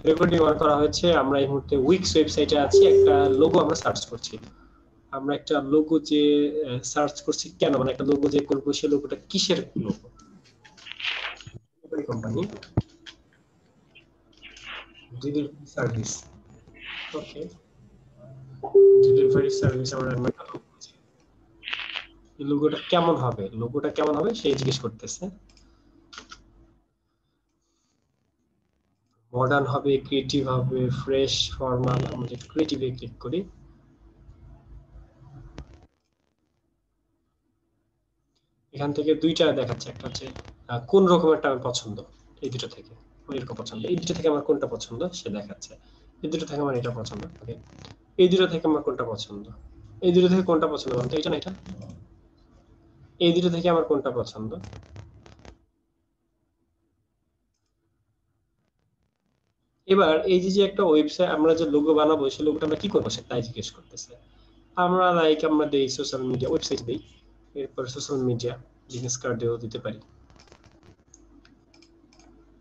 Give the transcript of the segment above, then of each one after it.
Recording on করা হয়েছে। আমরা এই মুহূর্তে উইক্স ওয়েবসাইটে আছি, একটা লোগো আমরা সার্চ করছি। আমরা একটা লোগো যে সার্চ করছি কেন, মানে একটা লোগো যে করবো, সেই লোগোটা কিসের logo? Company delivery service. Okay, delivery service আমরা একটা লোগো খুঁজি। এই লোগোটা কেমন হবে, লোগোটা কেমন হবে সেই জিজ্ঞেস করতেছে। মডার্ন হবে, ক্রিয়েটিভ হবে, ফ্রেশ, ফর্মাল। আমরা ক্রিয়েটিভে ক্লিক করি। এখান থেকে দুইটা দেখাচ্ছে, একটা হচ্ছে কোন রকমেরটা আমার পছন্দ, এই দুটো থেকে এরকম পছন্দ, এই দুটো থেকে আমার কোনটা পছন্দ সে দেখাচ্ছে। এই দুটো থেকে আমার এটা পছন্দ, ওকে। এই দুটো থেকে আমার কোনটা পছন্দ, এই দুটো থেকে কোনটা পছন্দ বলতো, এটা না এটা, এই দুটো থেকে আমার কোনটা পছন্দ। এবার এই যে যে একটা ওয়েবসাইট আমরা যে লোগো বানাবো, সেই লোগোটা আমরা কি করবো সে তাই জিজ্ঞেস করতেছে। আমরা লাইক আমরা দেই সোশ্যাল মিডিয়া, ওয়েবসাইট দেই, এরপর সোশ্যাল মিডিয়া, বিজনেস কার্ডেও দিতে পারি,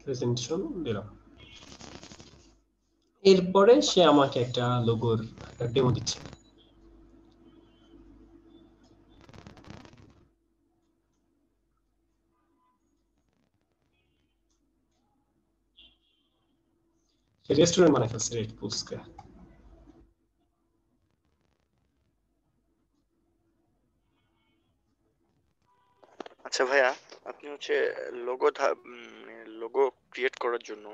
প্রেজেন্টেশন দিলাম। এরপরে সে আমাকে একটা লোগোর একটা ডেমো দিচ্ছে। সে রেস্টুরেন্ট বানাই ফেলছে রেড পুলসকে। আচ্ছা ভাইয়া, আপনি হচ্ছে লোগো লোগো ক্রিয়েট করার জন্য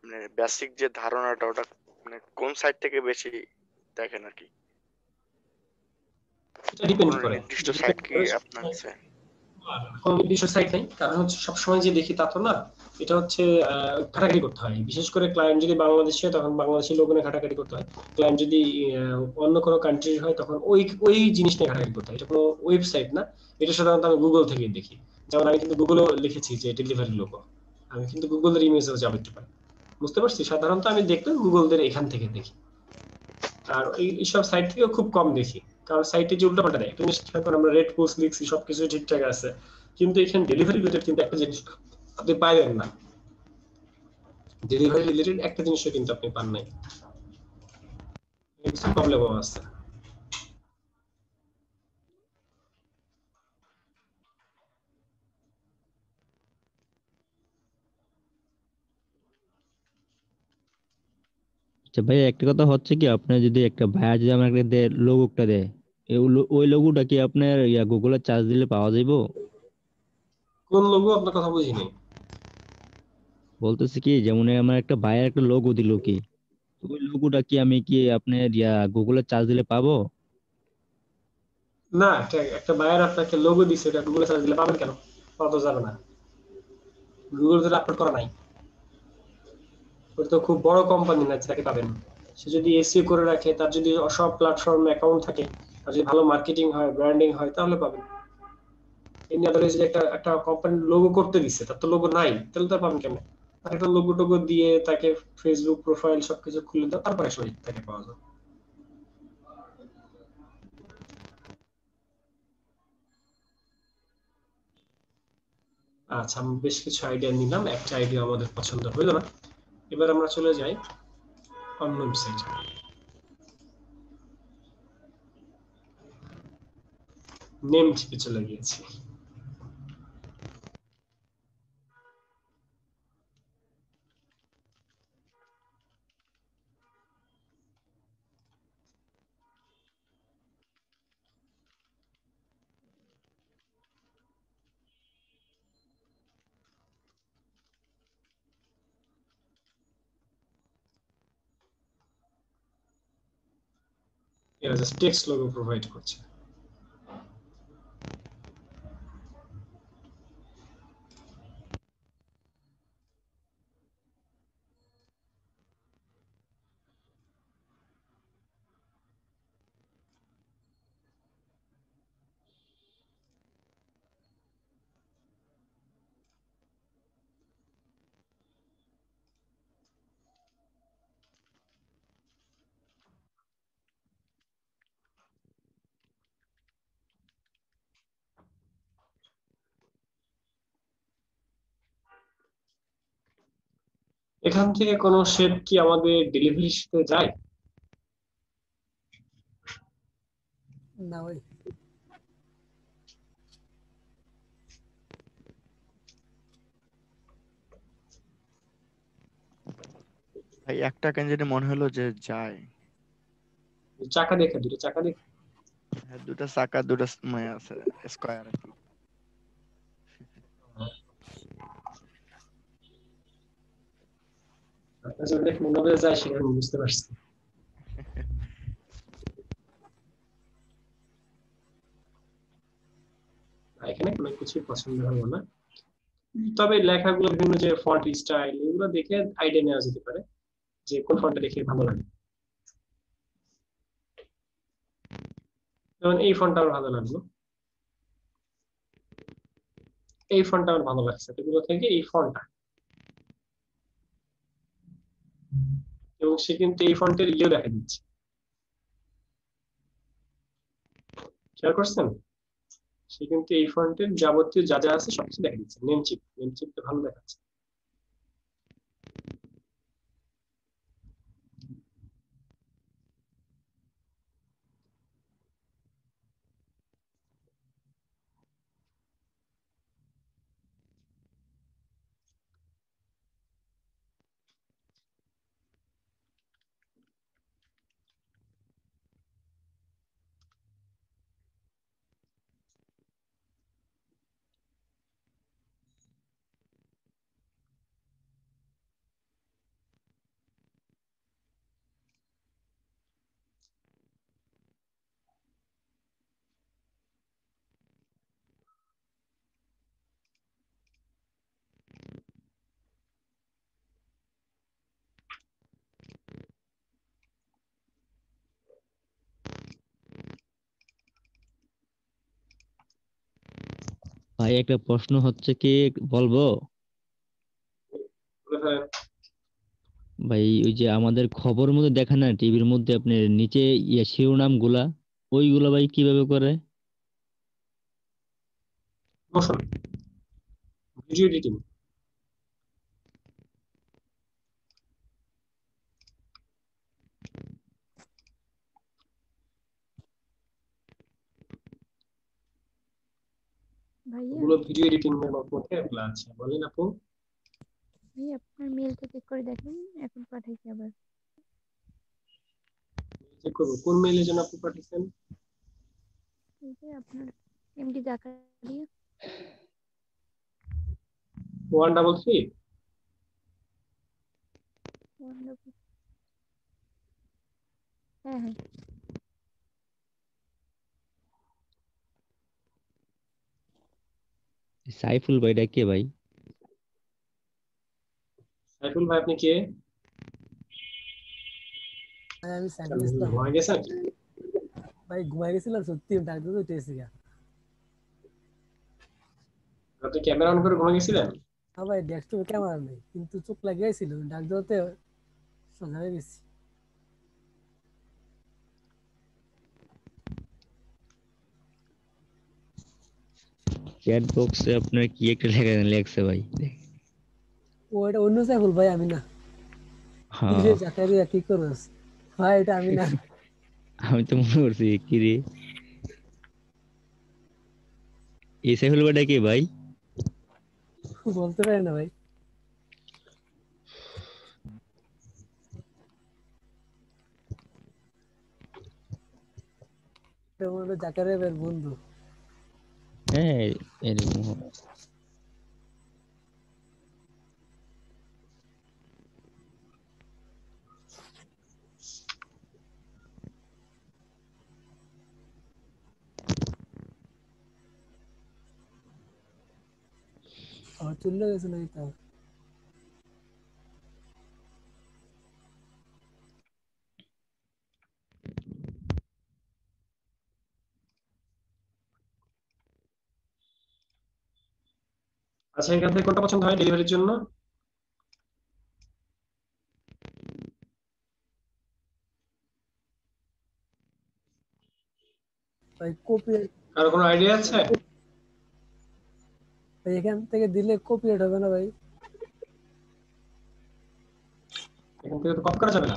মানে বেসিক যে ধারণাটা ওটা মানে কোন সাইট থেকে বেশি দেখেন আর কি? এটা ডিপেন্ড কোন করে, নির্দিষ্ট সাইট ডিপেন্ড কি করে আপনার কাছে? কোনো নির্দিষ্ট সাইট নেই, কারণ হচ্ছে সবসময় যে দেখি তা তো না। এটা হচ্ছে ঘাটাঘাটি করতে হয়, বিশেষ করে ক্লায়েন্ট যদি বাংলাদেশি হয় তখন বাংলাদেশি লোক নিয়ে ঘাটাঘাটি করতে হয়। ক্লায়েন্ট যদি অন্য কোনো কান্ট্রির হয় তখন ওই ওই জিনিস নিয়ে ঘাটাঘাটি করতে হয়। এটা কোনো ওয়েবসাইট না, এটা সাধারণত আমি গুগল থেকেই দেখি। যেমন আমি কিন্তু গুগলেও লিখেছি যে ডেলিভারি লোগো, আমি কিন্তু গুগলের ইমেজও যাবো একটু পাই। বুঝতে পারছি, সাধারণত আমি দেখলে গুগলদের এখান থেকে দেখি। আর এইসব সাইট থেকে খুব কম দেখি, কারণ সাইটে যে উল্টাপাল্টা দেয়। একটা জিনিস খেয়াল করুন, আমরা রেড পোস্ট লিখছি, সবকিছু ঠিকঠাক আছে, কিন্তু এখানে ডেলিভারি রিলেটেড কিন্তু একটা জিনিস আপনি পাইবেন না। ডেলিভারি রিলেটেড একটা জিনিসও কিন্তু আপনি পান নাই, কিছু প্রবলেমও আছে। আচ্ছা ভাই, একটা কথা হচ্ছে কি, আপনার যদি একটা ভাইয়া যদি আমাকে লোগোটা দেয়, ওই লোগোটা কি আপনার গুগলে চার্জ দিলে পাওয়া যাইবো? কোন লোগো আপনার কথা বুঝিনি। বলতেছি কি, যেমন আমার একটা ভাইয়ের একটা লোগো দিল কি, ওই লোগোটা কি আমি কি আপনার গুগলে চার্জ দিলে পাবো? না, একটা বায়ার আপনাকে লোগো দিছে, এটা গুগলে সার্চ দিলে পাবেন কেন? পাওয়া তো যাবে না, গুগল ধরে আপলোড করা নাই। ওটা তো খুব বড় কোম্পানি না যাকে পাবেন। সে যদি এসইও করে রাখে, তার যদি সব প্ল্যাটফর্মে অ্যাকাউন্ট থাকে, আর যদি ভালো মার্কেটিং হয়, ব্র্যান্ডিং হয়, তাহলে পাবেন। এমনি আদারওয়াইজ যে একটা একটা কোম্পানির লোগো করতে দিচ্ছে, তার তো লোগো নাই, তাহলে তো আর পাবেন কেন? আর একটা লোগো টোগো দিয়ে তাকে ফেসবুক প্রোফাইল সবকিছু খুলে দাও, তারপরে আসলে তাকে পাওয়া যাবে। আচ্ছা, আমি বেশ কিছু আইডিয়া নিলাম, একটা আইডিয়া আমাদের পছন্দ হইলো না। এবার আমরা চলে যাই অন্য ওয়েবসাইটে। নেম টিপে চলে গিয়েছি। এরা জাস্ট টেক্সট লোগো প্রোভাইড করছে। এখান থেকে কোনো শেপ কি আমাদের ডেলিভারিতে যায়? না ভাই। ভাই একটা কেন যেটা মনে হলো যে যায়। চাকা দেখে, দুটো চাকা দেখে। হ্যাঁ, দুটা চাকা, দুটা মানে স্কয়ার আর কি। আপনার যেটা দেখে মনে হবে যায় সেটা আমি বুঝতে পারছি। এখানে কোনো কিছু পছন্দ হলো না, তবে লেখাগুলো বিভিন্ন যে ফন্ট স্টাইল এগুলো দেখে আইডিয়া নেওয়া যেতে পারে যে কোন ফন্টটা দেখে ভালো লাগে। যেমন এই ফন্টটা আমার ভালো লাগলো, এই ফন্টটা আমার ভালো লাগছে, এগুলো থেকে এই ফন্টটা। এবং সে কিন্তু এই ফন্টের ইয়েও দেখা দিচ্ছে, খেয়াল করছেন? সে কিন্তু এই ফন্টের যাবতীয় যা যা আছে সবকিছু দেখা দিচ্ছে। নেমচিপটা ভালো দেখাচ্ছে। ভাই একটা প্রশ্ন হচ্ছে কি, বলবো? বলে ফেলেন। ভাই ওই যে আমাদের খবর মধ্যে দেখে না টিভির মধ্যে, আপনার নিচে শিরোনাম গুলা, ওইগুলা ভাই কিভাবে করে? Motion, video editing. ভাইয়া, ওগুলো ভিডিও এডিটিং এর মধ্যে এগুলো আছে, বলেন আপু। ভাই আপনার মেলটা চেক করে দেখেন, এখন পাঠাইছি আবার। চেক করবো কোন মেইলের জন্য আপু পাঠিয়েছেন। এই যে আপনার এমডি জাকারিয়া। 133। Wonderful. হ্যাঁ হ্যাঁ। সাইফুল ভাইটা কে ভাই? সাইফুল ভাই আপনি কে? ভাই আমি সাইফুল আপনি কি ইসলাম। ঘুমায় গেছেন? ভাই ঘুমাই গেছিলাম সত্যি, ডাক্তার তো উঠেছি গা। আপনি ক্যামেরা অন করে ঘুমায় গেছিলেন? হ্যাঁ ভাই, ডেস্কটপে ক্যামেরা নেই কিন্তু চোখ লাগিয়েছিল, ডাক্তারতে সোজা হয়ে গেছি। চ্যাট বক্সে আপনার কি একটা লেখছে ভাই? ও এটা অন্য সাইফুল ভাই, আমি না। কি রে হ্যাঁ, জাকারিয়া কি করস? ভাই এটা আমি না। আমি তো মনে করছি কি রে, এই সাইফুল ভাইটা কে ভাই? বলতে পারি না ভাই। এটা মনে হয় জাকারিয়া ভাইয়ের বন্ধু। হ্যাঁ, এরকম হবে। আমার চলে গেছে নাকি তাও? আচ্ছা, এখান থেকে কোনটা পছন্দ হয় ডেলিভারির জন্য? ভাই কপি। কারো কোনো আইডিয়া আছে? ভাই এখান থেকে দিলে কপিরাইট হবে না ভাই? এখান থেকে তো কপি করা যাবে না।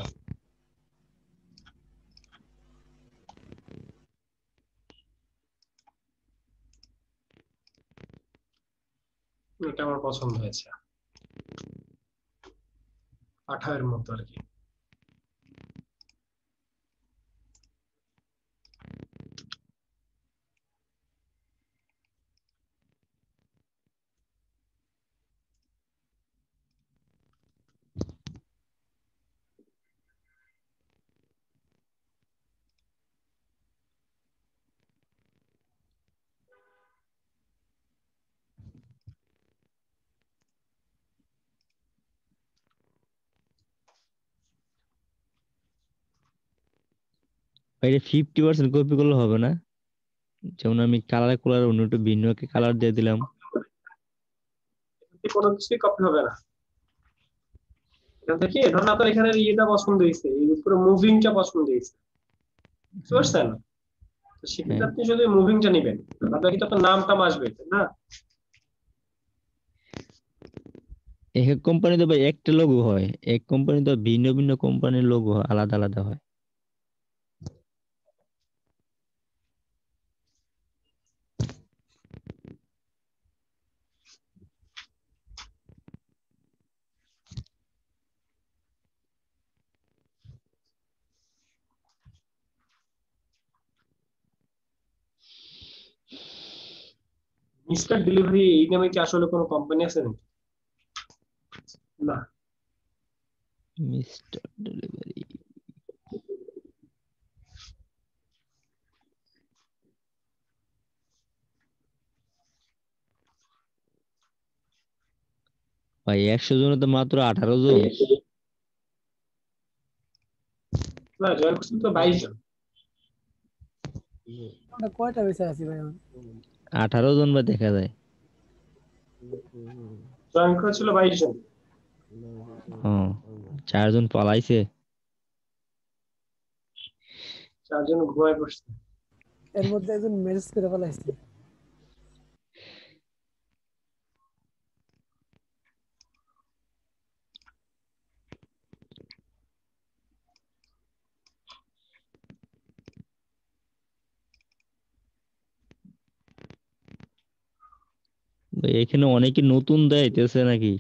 এটা আমার পছন্দ হয়েছে, 18 মতো আর কি। ভাই এটা 50% কপি করলে হবে না? যেমন আমি কালার অন্য একটু ভিন্ন কালার দিয়ে দিলাম। কোনো কিছুই কপি হবে না। এখান থেকে ধরুন আপনার এখানে ইয়েটা পছন্দ হয়েছে, এই পুরো মুভিংটা পছন্দ হয়েছে, বুঝতে পারছেন? তো সেক্ষেত্রে হ্যাঁ, আপনি শুধু মুভিংটা নেবেন, আপনার কিন্তু আপনার নামটা আসবে, তাই না? এক এক কোম্পানিতে ভাই একটা লোগো হয়, এক কোম্পানিতে ভিন্ন ভিন্ন কোম্পানির লোগো আলাদা আলাদা হয়। মিস্টার ডেলিভারি এই নামে কি আসলে কোনো কোম্পানি আছে নাকি? না। Mister delivery. ভাই 100 জনে তো মাত্র 18 জন। না, জয়েন করছেন তো 22 জন। আমরা কয়টা বেঁচে আছি ভাই এখন? 18 জন বা দেখা যায়। জয়েন করেছিল 22 জন। হ্যাঁ, 4 জন পালাইছে। 4 জন ঘুমায় পড়ছে। এর মধ্যে একজন মেসেজ করে ফেলাইছে। ভাই এখানে অনেকে নতুন দেয়তেছে নাকি?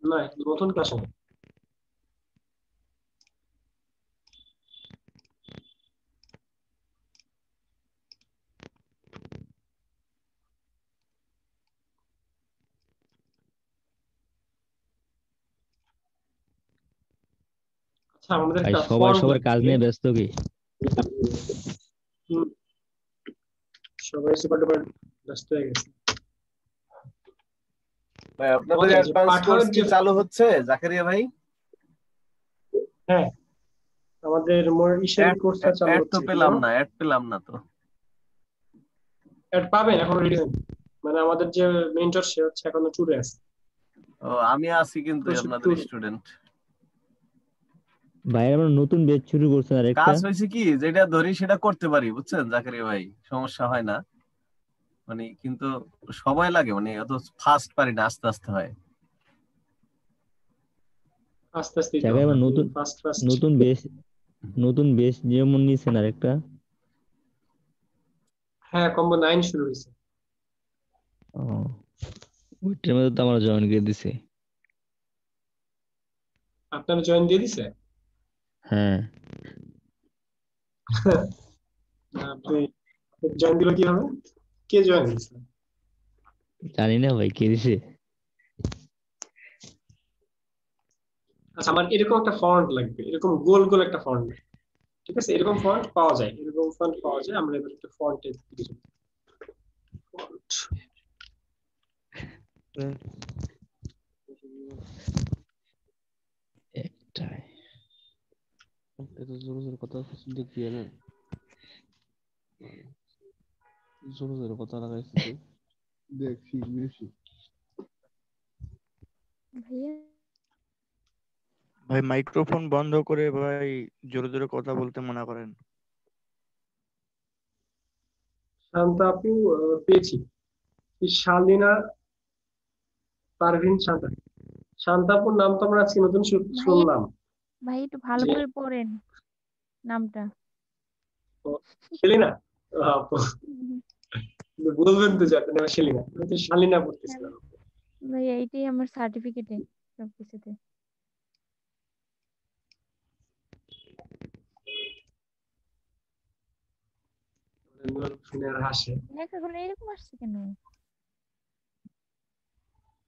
না, নতুন ক্লাস হবে। আচ্ছা, আমাদের ভাই একটা সবাই ফন্ট সবার কাজ লাগবে। নিয়ে ব্যস্ত কি? হুম, সবাই সুপার ডুপার ব্যস্ত হয়ে গেছে। ভাই আপনাদের আমাদের যে অ্যাডভান্স কোর্স পাঠাওয়ের কি যে, চালু হচ্ছে জাকারিয়া ভাই? হ্যাঁ, আমাদের ইসের কোর্সটা চালু অ্যাড তো হচ্ছে, কি পেলাম জানো? না, অ্যাড পেলাম না তো। অ্যাড পাবেন, এখন রেডি হয়নি। মানে আমাদের যে মেন্টর সে হচ্ছে এখনো ট্যুরে আছে। ও আমি আছি কিন্তু তো সে আপনাদের tour- স্টুডেন্ট। ভাই আমরা নতুন ব্যাচ শুরু করছেন আর একটা। কাজ হয়েছে কি যেটা ধরি সেটা করতে পারি বুঝছেন জাকারিয়া ভাই, সমস্যা হয় না। মানে কিন্তু সময় লাগে, মানে অত ফাস্ট পারি না, আস্তে আস্তে হয়। আস্তে আস্তে দিতে জায়গায় হবে, আবার আপনি নতুন ফার্স্ট ফার্স্ট। নতুন বেশ যেমন নিছেন আরেকটা। হ্যাঁ, কম্বো 9 শুরু হয়েছে। ও, ওইটার মধ্যে তো আমার জয়েন করে দিছে। আপনার জয়েন দিয়ে দিছে? হ্যাঁ, আপনি জয়েন দিল কিভাবে? কে জয়েন দিয়েছে? জানি না ভাই কে দিছে। আচ্ছা, আমার এরকম একটা ফন্ট লাগবে, এরকম গোল গোল একটা ফন্ট। ঠিক আছে, এরকম ফন্ট পাওয়া যায়, এরকম ফন্ট পাওয়া যায়। আমরা এবার একটা ফন্টে কিছু ফন্ট। একটাই এত জোরে জোরে কথা দেখবি না, জোরে জোরে কথা লাগাইছি তুই দেখ শিখবি বেশি। ভাইয়া ভাই মাইক্রোফোন বন্ধ করে ভাই জোরে জোরে কথা বলতে মানা করেন। শান্ত আপু পেয়েছি। শালিনা পারভিন শান্তা, শান্তাপুর নাম তো আমরা আজকে নতুন ভাই শুনলাম। ভাই একটু ভালো যে করে পড়েন নামটা। সেলিনা, আপু, হুম, বলবেন তো যে আপনার নাম সেলিনা, আমি তো শালিনা পড়তেছিলাম। ভাই এইটাই আমার সার্টিফিকেটে সবকিছুতে। শুনে আর হাসে। লেখাগুলো এরকম আসছে কেন?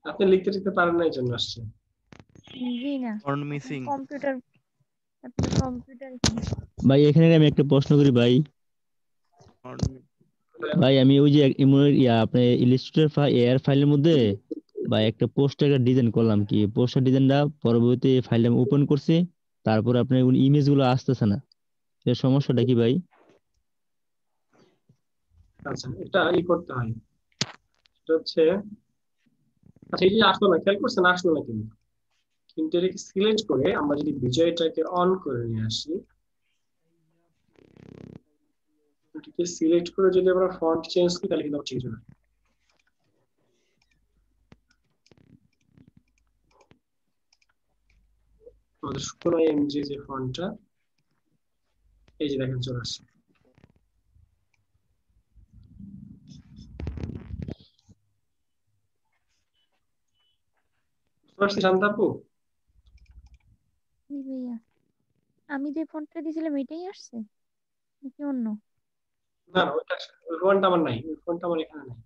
আপনি লিখতে লিখতে পারেন না, এই জন্য আসছে। জি না, ফন্ট মিসিং। কম্পিউটার, আপনার কম্পিউটার কি? ভাই এখানে আমি একটা প্রশ্ন করি ভাই। ভাই আমি ওই যে আপনি ইলাস্ট্রেটর এআর ফাইলের মধ্যে বা একটা পোস্টার ডিজাইন করলাম, কি পোস্টার ডিজাইনটা পরবর্তী ফাইলটা আমি ওপেন করছি, তারপর আপনার ইমেজ গুলো আসতেছে না, এর সমস্যাটা কি ভাই? আচ্ছা, এটা করতে হয়। এটা হচ্ছে, আচ্ছা এই যে আসলো না, খেয়াল করছেন আসলো না কিন্তু, কিন্তু এটাকে সিলেক্ট করে আমরা যদি বিজয়টাকে অন করে নিয়ে আসি, এটাকে সিলেক্ট করে যদি আমরা ফন্ট চেঞ্জ করি তাহলে কিন্তু ঠিক হবে। আমাদের শুকনো এমজি যে ফন্টটা, এই যে দেখেন চলে আসছে। বুঝতে পারছি শান্তাপু? জি ভাইয়া, আমি যে ফোনটা দিয়েছিলাম এটাই আসছে নাকি অন্য? না না, ওই ফন্টটা আমার নাই, ওই ফন্টটা আমার এখানে নাই।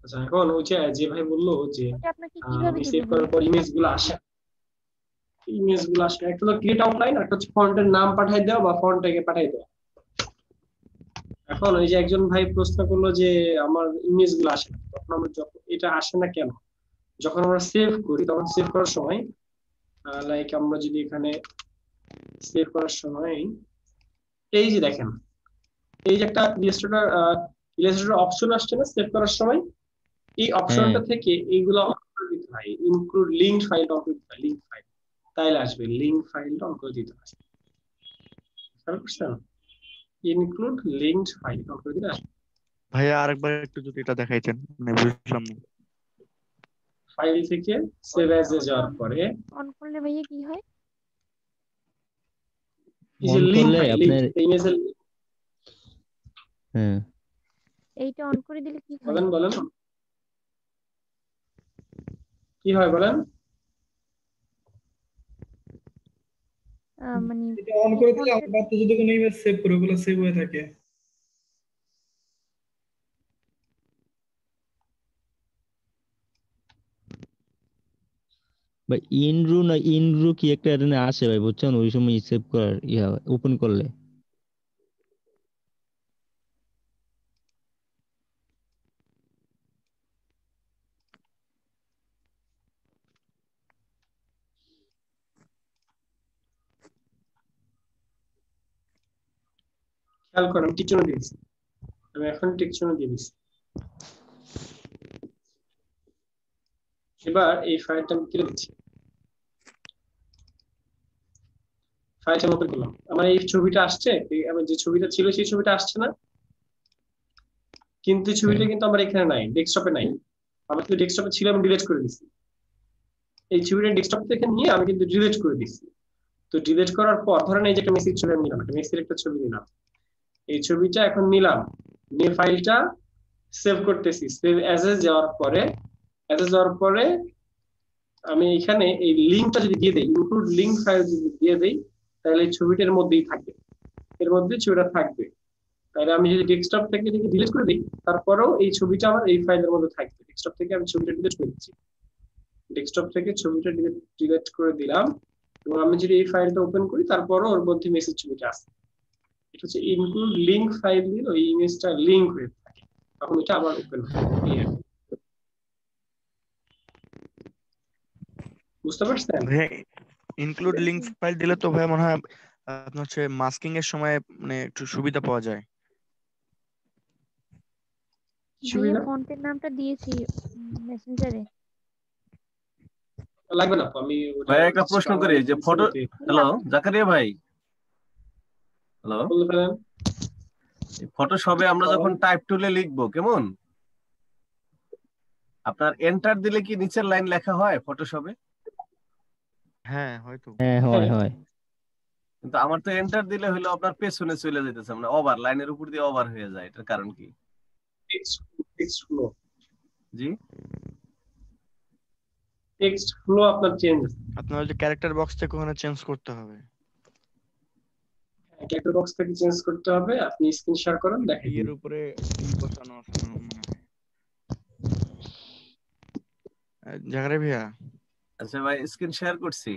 আচ্ছা এখন ওই যে যে ভাই বললো যে ওটা আপনাকে কিভাবে আমি দিব সেভ ভাই? করার পর ইমেজ গুলো আসে, একটা হলো ক্রিয়েট আউটলাইন, একটা হচ্ছে ফন্টের নাম পাঠাই দেওয়া বা ফন্টটাকে পাঠাই দেওয়া। এখন ওই যে একজন ভাই প্রশ্ন করলো যে আমার ইমেজ গুলো আসে না, তখন আমরা যখন এটা আসে না কেন, যখন আমরা সেভ করি তখন সেভ করার সময়, লাইক আমরা যদি এখানে সেভ করার সময় এই যে দেখেন, এই যে একটা ইলাস্ট্রেটর অপশন আসছে না সেভ করার সময়, এই হ্যাঁ অপশনটা থেকে এইগুলো অন করে দিতে হয়, ইনক্লুড লিঙ্ক ফাইল অন করে দিতে হয়, লিঙ্ক ফাইল, তাইলে আসবে, লিঙ্ক ফাইলটা অন করে দিতে হয়। খেয়াল করছেন? ইনক্লুড লিঙ্কড ফাইল অন করে দিলে আসবে। ভাইয়া আরেকবার একটু যদি এটা দেখাইতেন, মানে বুঝলাম না। ফাইল থেকে সেভ ওইটা অ্যাজ এ ওইটা যাওয়ার পরে অন করলে ভাইয়া কি হয়? এই যে অন লিঙ্ক করলে ফাইল, লিঙ্ক আপনার ইমেজের, হ্যাঁ এইটা অন করে দিলে কি হয়? বলেন বলেন কি হয় বলেন। মানে এটা অন করে দিলে ফন্টের, আমরা তো যদি কোনো ইমেজ সেভ করি ওগুলো সেভ হয়ে থাকে। বা ইনরু না ইনরু কি একটা এখানে আসে ভাই, বুঝছেন, ওই সময় সেভ করার ওপেন করলে। খেয়াল করেন আমি টিকচিহ্ন দিয়েছি, আমি এখন টিকচিহ্ন দিয়ে দিচ্ছি। এবার এই ফাইলটা আমি কেটে দিচ্ছি, ফাইলটা ওপেন করলাম, আমার এই ছবিটা আসছে, আমার যে ছবিটা ছিল সেই ছবিটা আসছে না, কিন্তু এই ছবিটা হ্যাঁ কিন্তু আমার এখানে নাই, ডেস্কটপে নাই। আমার কিন্তু ডেস্কটপে ছিল, আমি ডিলিট করে দিচ্ছি। এই ছবিটা ডেস্কটপ থেকে নিয়ে আমি কিন্তু ডিলিট করে দিচ্ছি। তো ডিলিট করার পর ধরেন এই যে একটা মেসির ছবি আমি নিলাম, একটা মেসির একটা ছবি নিলাম, এই ছবিটা এখন নিলাম, নিয়ে ফাইলটা সেভ করতেছি, সেভ অ্যাজ এ যাওয়ার পরে, আমি এখানে এই লিঙ্কটা যদি দিয়ে দেই, ইনক্লুড লিঙ্ক ফাইল যদি দিয়ে দেই, তাহলে এই ছবিটার মধ্যেই থাকবে, এর মধ্যে ছবিটা থাকবে। তাহলে আমি যদি ডেস্কটপ থেকে এটাকে ডিলিট করে দিই, তারপরেও এই ছবিটা আমার এই ফাইলের মধ্যে থাকবে। ডেস্কটপ থেকে আমি ছবিটা ডিলিট করে দিচ্ছি, ডেস্কটপ থেকে ছবিটা ডিলিট করে দিলাম, এবং আমি যদি এই ফাইলটা ওপেন করি তারপরও ওর মধ্যে মেসেজ ছবিটা আসছে। এটা হচ্ছে ইনক্লুড লিঙ্ক ফাইল দিলে ওই ইমেজটা লিঙ্ক হয়ে থাকে, তখন এটা আবার ওপেন হয়। বুঝতে পারছেন? ভাইয়া ইনক্লুড লিংক ফাইল দিলে তো ভাইয়া মনে হয় আপনার হচ্ছে মাস্কিং এর সময় মানে একটু সুবিধা পাওয়া যায়। ভাইয়া সুবিধা ফন্টের নামটা দিয়েছি মেসেঞ্জারে। লাগবে না আপু, আমি ওটা ভাই একটা প্রশ্ন করি, যে ফটো, হ্যালো জাকারিয়া ভাই, হ্যালো, বলতে পারেন। ফটোশপে আমরা যখন টাইপ টুলে লিখবো কেমন, আপনার এন্টার দিলে কি নিচের লাইন লেখা হয় ফটোশপে? হ্যাঁ হয়তো। হ্যাঁ হয় হয়। কিন্তু আমার তো এন্টার দিলে হলো আপনার পেছনে চলে যেতেছে, মানে ওভার, লাইনের উপর দিয়ে ওভার হয়ে যায়। এটার কারণ কি? টেক্সট ফ্লো, জি টেক্সট ফ্লো আপনার চেঞ্জ। আপনার ওই যে ক্যারেক্টার বক্স থেকে ওখানে চেঞ্জ করতে হবে। ক্যারেক্টার বক্স থেকে চেঞ্জ করতে হবে। আপনি স্ক্রিন শেয়ার করেন, দেখাই এর দিন। উপরে বসানো আছে মনে হয়। জাকারিয়া ভাইয়া, আচ্ছা ভাই, স্ক্রিন শেয়ার করছি।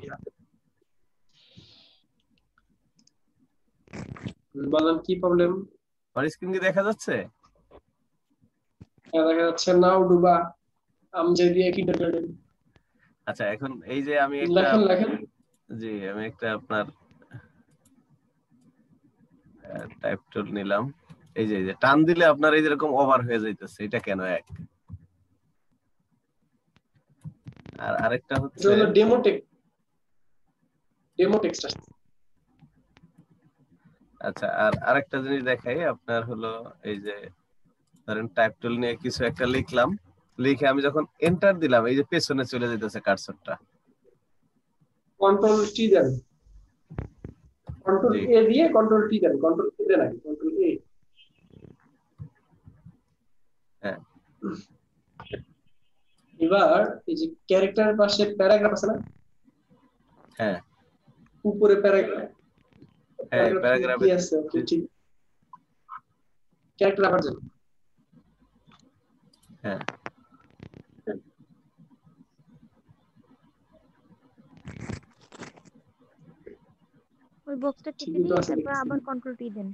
বলেন কি প্রবলেম? আর স্ক্রিন কি দেখা যাচ্ছে? দেখা যাচ্ছে নাও ডুবা আমজেদি কিন্ডারগার্টেন। আচ্ছা, এখন এই যে আমি একটা, লেখেন লেখেন। জি আমি একটা আপনার টাইপ টুল নিলাম। এই যে টান দিলে আপনার এই যেরকম ওভার হয়ে যাইতেছে, এটা কেন? এক আর আরেকটা এটা হচ্ছে, হলো ডেমো টেক্সট আসছে। আচ্ছা আর আরেকটা জিনিস দেখাই আপনার, হলো এই যে ধরেন টাইপ টুল নিয়ে কিছু একটা লিখলাম, লিখে আমি যখন এন্টার দিলাম, এই যে পেছনে চলে যেতেছে কার্সরটা। কন্ট্রোল টি দেন, কন্ট্রোল জি এ দিয়ে কন্ট্রোল টি দেন, কন্ট্রোল টি দেন আগে, কন্ট্রোল এ। হ্যাঁ এবার এই যে ক্যারেক্টারের পাশে প্যারাগ্রাফ আছে না, হ্যাঁ উপরে প্যারাগ্রাফ, হ্যাঁ প্যারাগ্রাফ কি প্যারাগ্রাফে, আছে? ওকে ঠিক, ক্যারেক্টার আবার যান। হ্যাঁ ওই বক্সটা টিপে ঠিকই তো দিয়ে আছে তারপর দেখছি। আবার কন্ট্রোল টি দেন।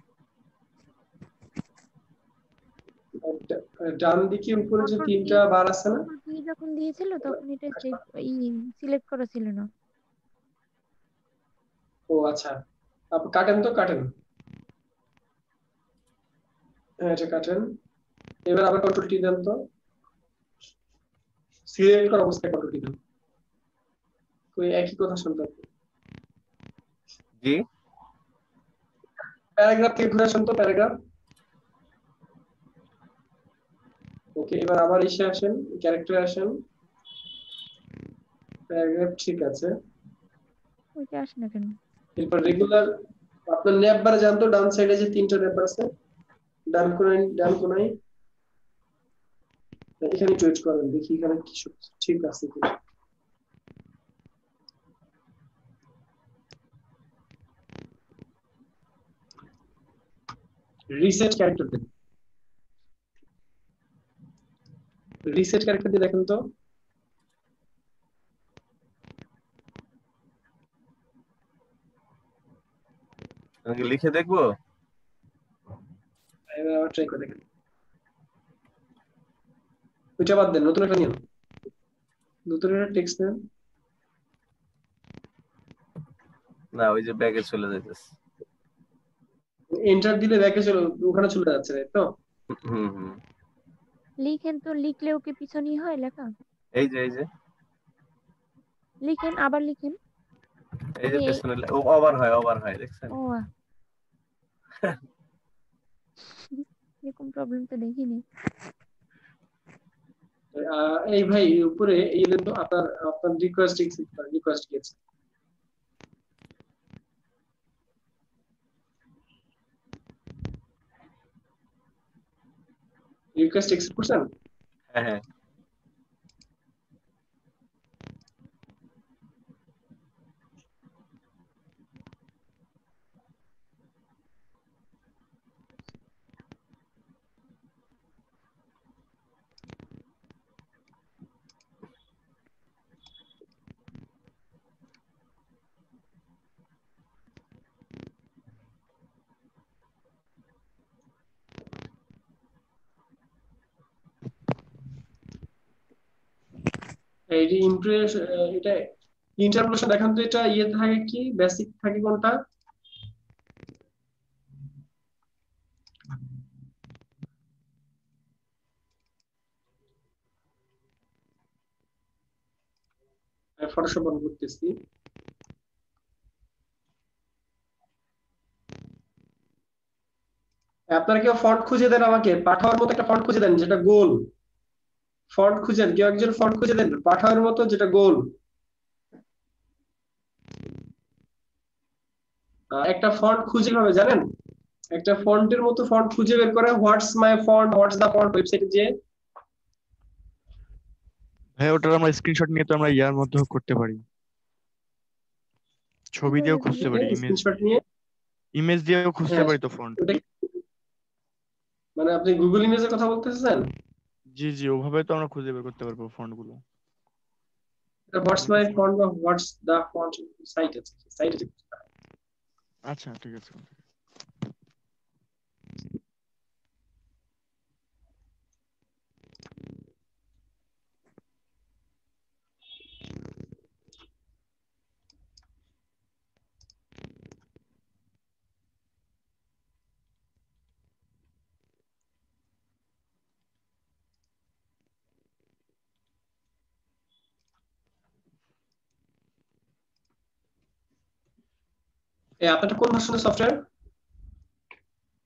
ডান দিকে উপরে যে কন্ট্রোল টি, তিনটা বার আছে না, কন্ট্রোল টি যখন দিয়েছিল তখন এটা সিলেক্ট করা ছিল না। ও আচ্ছা, আপনি কাটেন তো, কাটেন। হ্যাঁ এটা কাটেন। এবার আবার কন্ট্রোল টি দেন তো, সিলেক্ট করা অবস্থায় কন্ট্রোল টি দেন। ওই একই কথা শুনতে হবে। জি প্যারাগ্রাফ থেকে ঘুরে আসেন তো, প্যারাগ্রাফ। ওকে, এবার আবার এসে আসেন, ক্যারেক্টারে আসেন, প্যারাগ্রাফ ঠিক আছে। ওইটা আসে না কেন? এরপর রেগুলার, আপনার ন্যাপ বারে যান তো, ডান সাইডে যে তিনটা ন্যাপ বার আছে, ডান কোনায় এখানে চয়েস করেন, দেখি এখানে কি সব ঠিক আছে কিনা। রিসেট ক্যারেক্টার দেন, রিসেট ক্যারেক্টার দিয়ে দেখেন তো। আমি কি লিখে দেখবো? এবার আবার ট্রাই করে দেখেন। ওইটা বাদ দেন, নতুন একটা নিন, নতুন একটা টেক্সট নেন। না, ওই যে ব্যাগে চলে যাইতেছে। এন্টার দিলে ব্যাকে চলে, ওখানে চলে যাচ্ছে, তাই তো? হুম লিখেন তো, লিখলেও কি পিছনই হয় লেখা? এই যে লিখেন, আবার লিখেন। এই যে মানে পেছনে ওভার হয় দেখছেন? ও এরকম প্রবলেম তো দেখিনি। এই ভাই উপরে এই তো আপনার আপনার রিকোয়েস্ট গেছে। রিকোয়েস্ট এক্সেপ্ট করছেন? হ্যাঁ হ্যাঁ এই যে ইমপ্রেস, এটা ইন্টারপোলেশন দেখান তো, এটা ইয়ে থাকে কি, বেসিক থাকে কোনটা? ফটোশপ অন করতেছি। আপনারা কেউ ফন্ট খুঁজে দেন, আমাকে পাঠাওয়ার মতো একটা ফন্ট খুঁজে দেন যেটা গোল। ফন্ট খুঁজেন, কেউ একজন ফন্ট খুঁজে দেন পাঠাওয়ার মতো, যেটা গোল। একটা ফন্ট খুঁজে হবে জানেন, একটা ফন্টের মতো ফন্ট খুঁজে বের করে হোয়াটস মাই ফন্ট, হোয়াটস দা ফন্ট ওয়েবসাইটে যে। ভাই ওটার আমরা স্ক্রিনশট নিয়ে তো আমরা ইয়ার মধ্যেও করতে পারি, ছবি দিয়েও কিভাবে খুঁজতে ভাইয়া? পারি, স্ক্রিনশট নিয়ে ইমেজ দিয়েও খুঁজতে হ্যাঁ পারি তো ফন্ট। ওটা মানে আপনি গুগল ইমেজের কথা বলতেছেন? জি জি, ওভাবে তো আমরা খুঁজে বের করতে পারবো ফন্ট গুলো। হোয়াটস আমি তো মাই ফন্ট বা হোয়াটস দা ফন্ট সাইট আছে, সাইটে। আচ্ছা ঠিক আছে। এই আপনারটা কোন ভার্সনের সফটওয়্যার?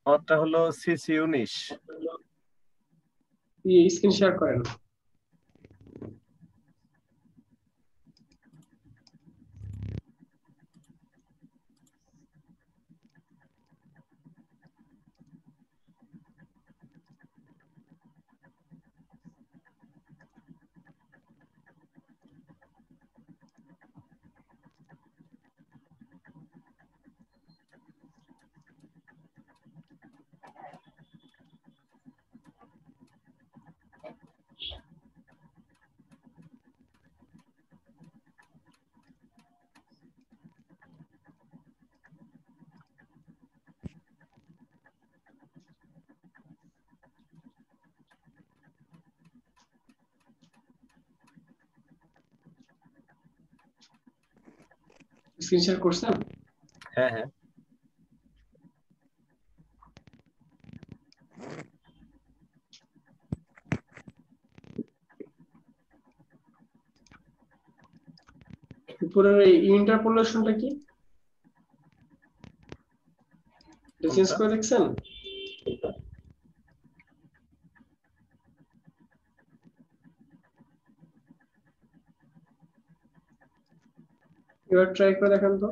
আমারটা হলো CC19। স্ক্রিন শেয়ার করেন। স্ক্রিন শেয়ার করছেন? হ্যাঁ হ্যাঁ। উপরের এই ইন্টারপোলেশনটা কি, এটা চেঞ্জ কোনটা? করে দেখছেন? এবার ট্রাই করে দেখেন তো।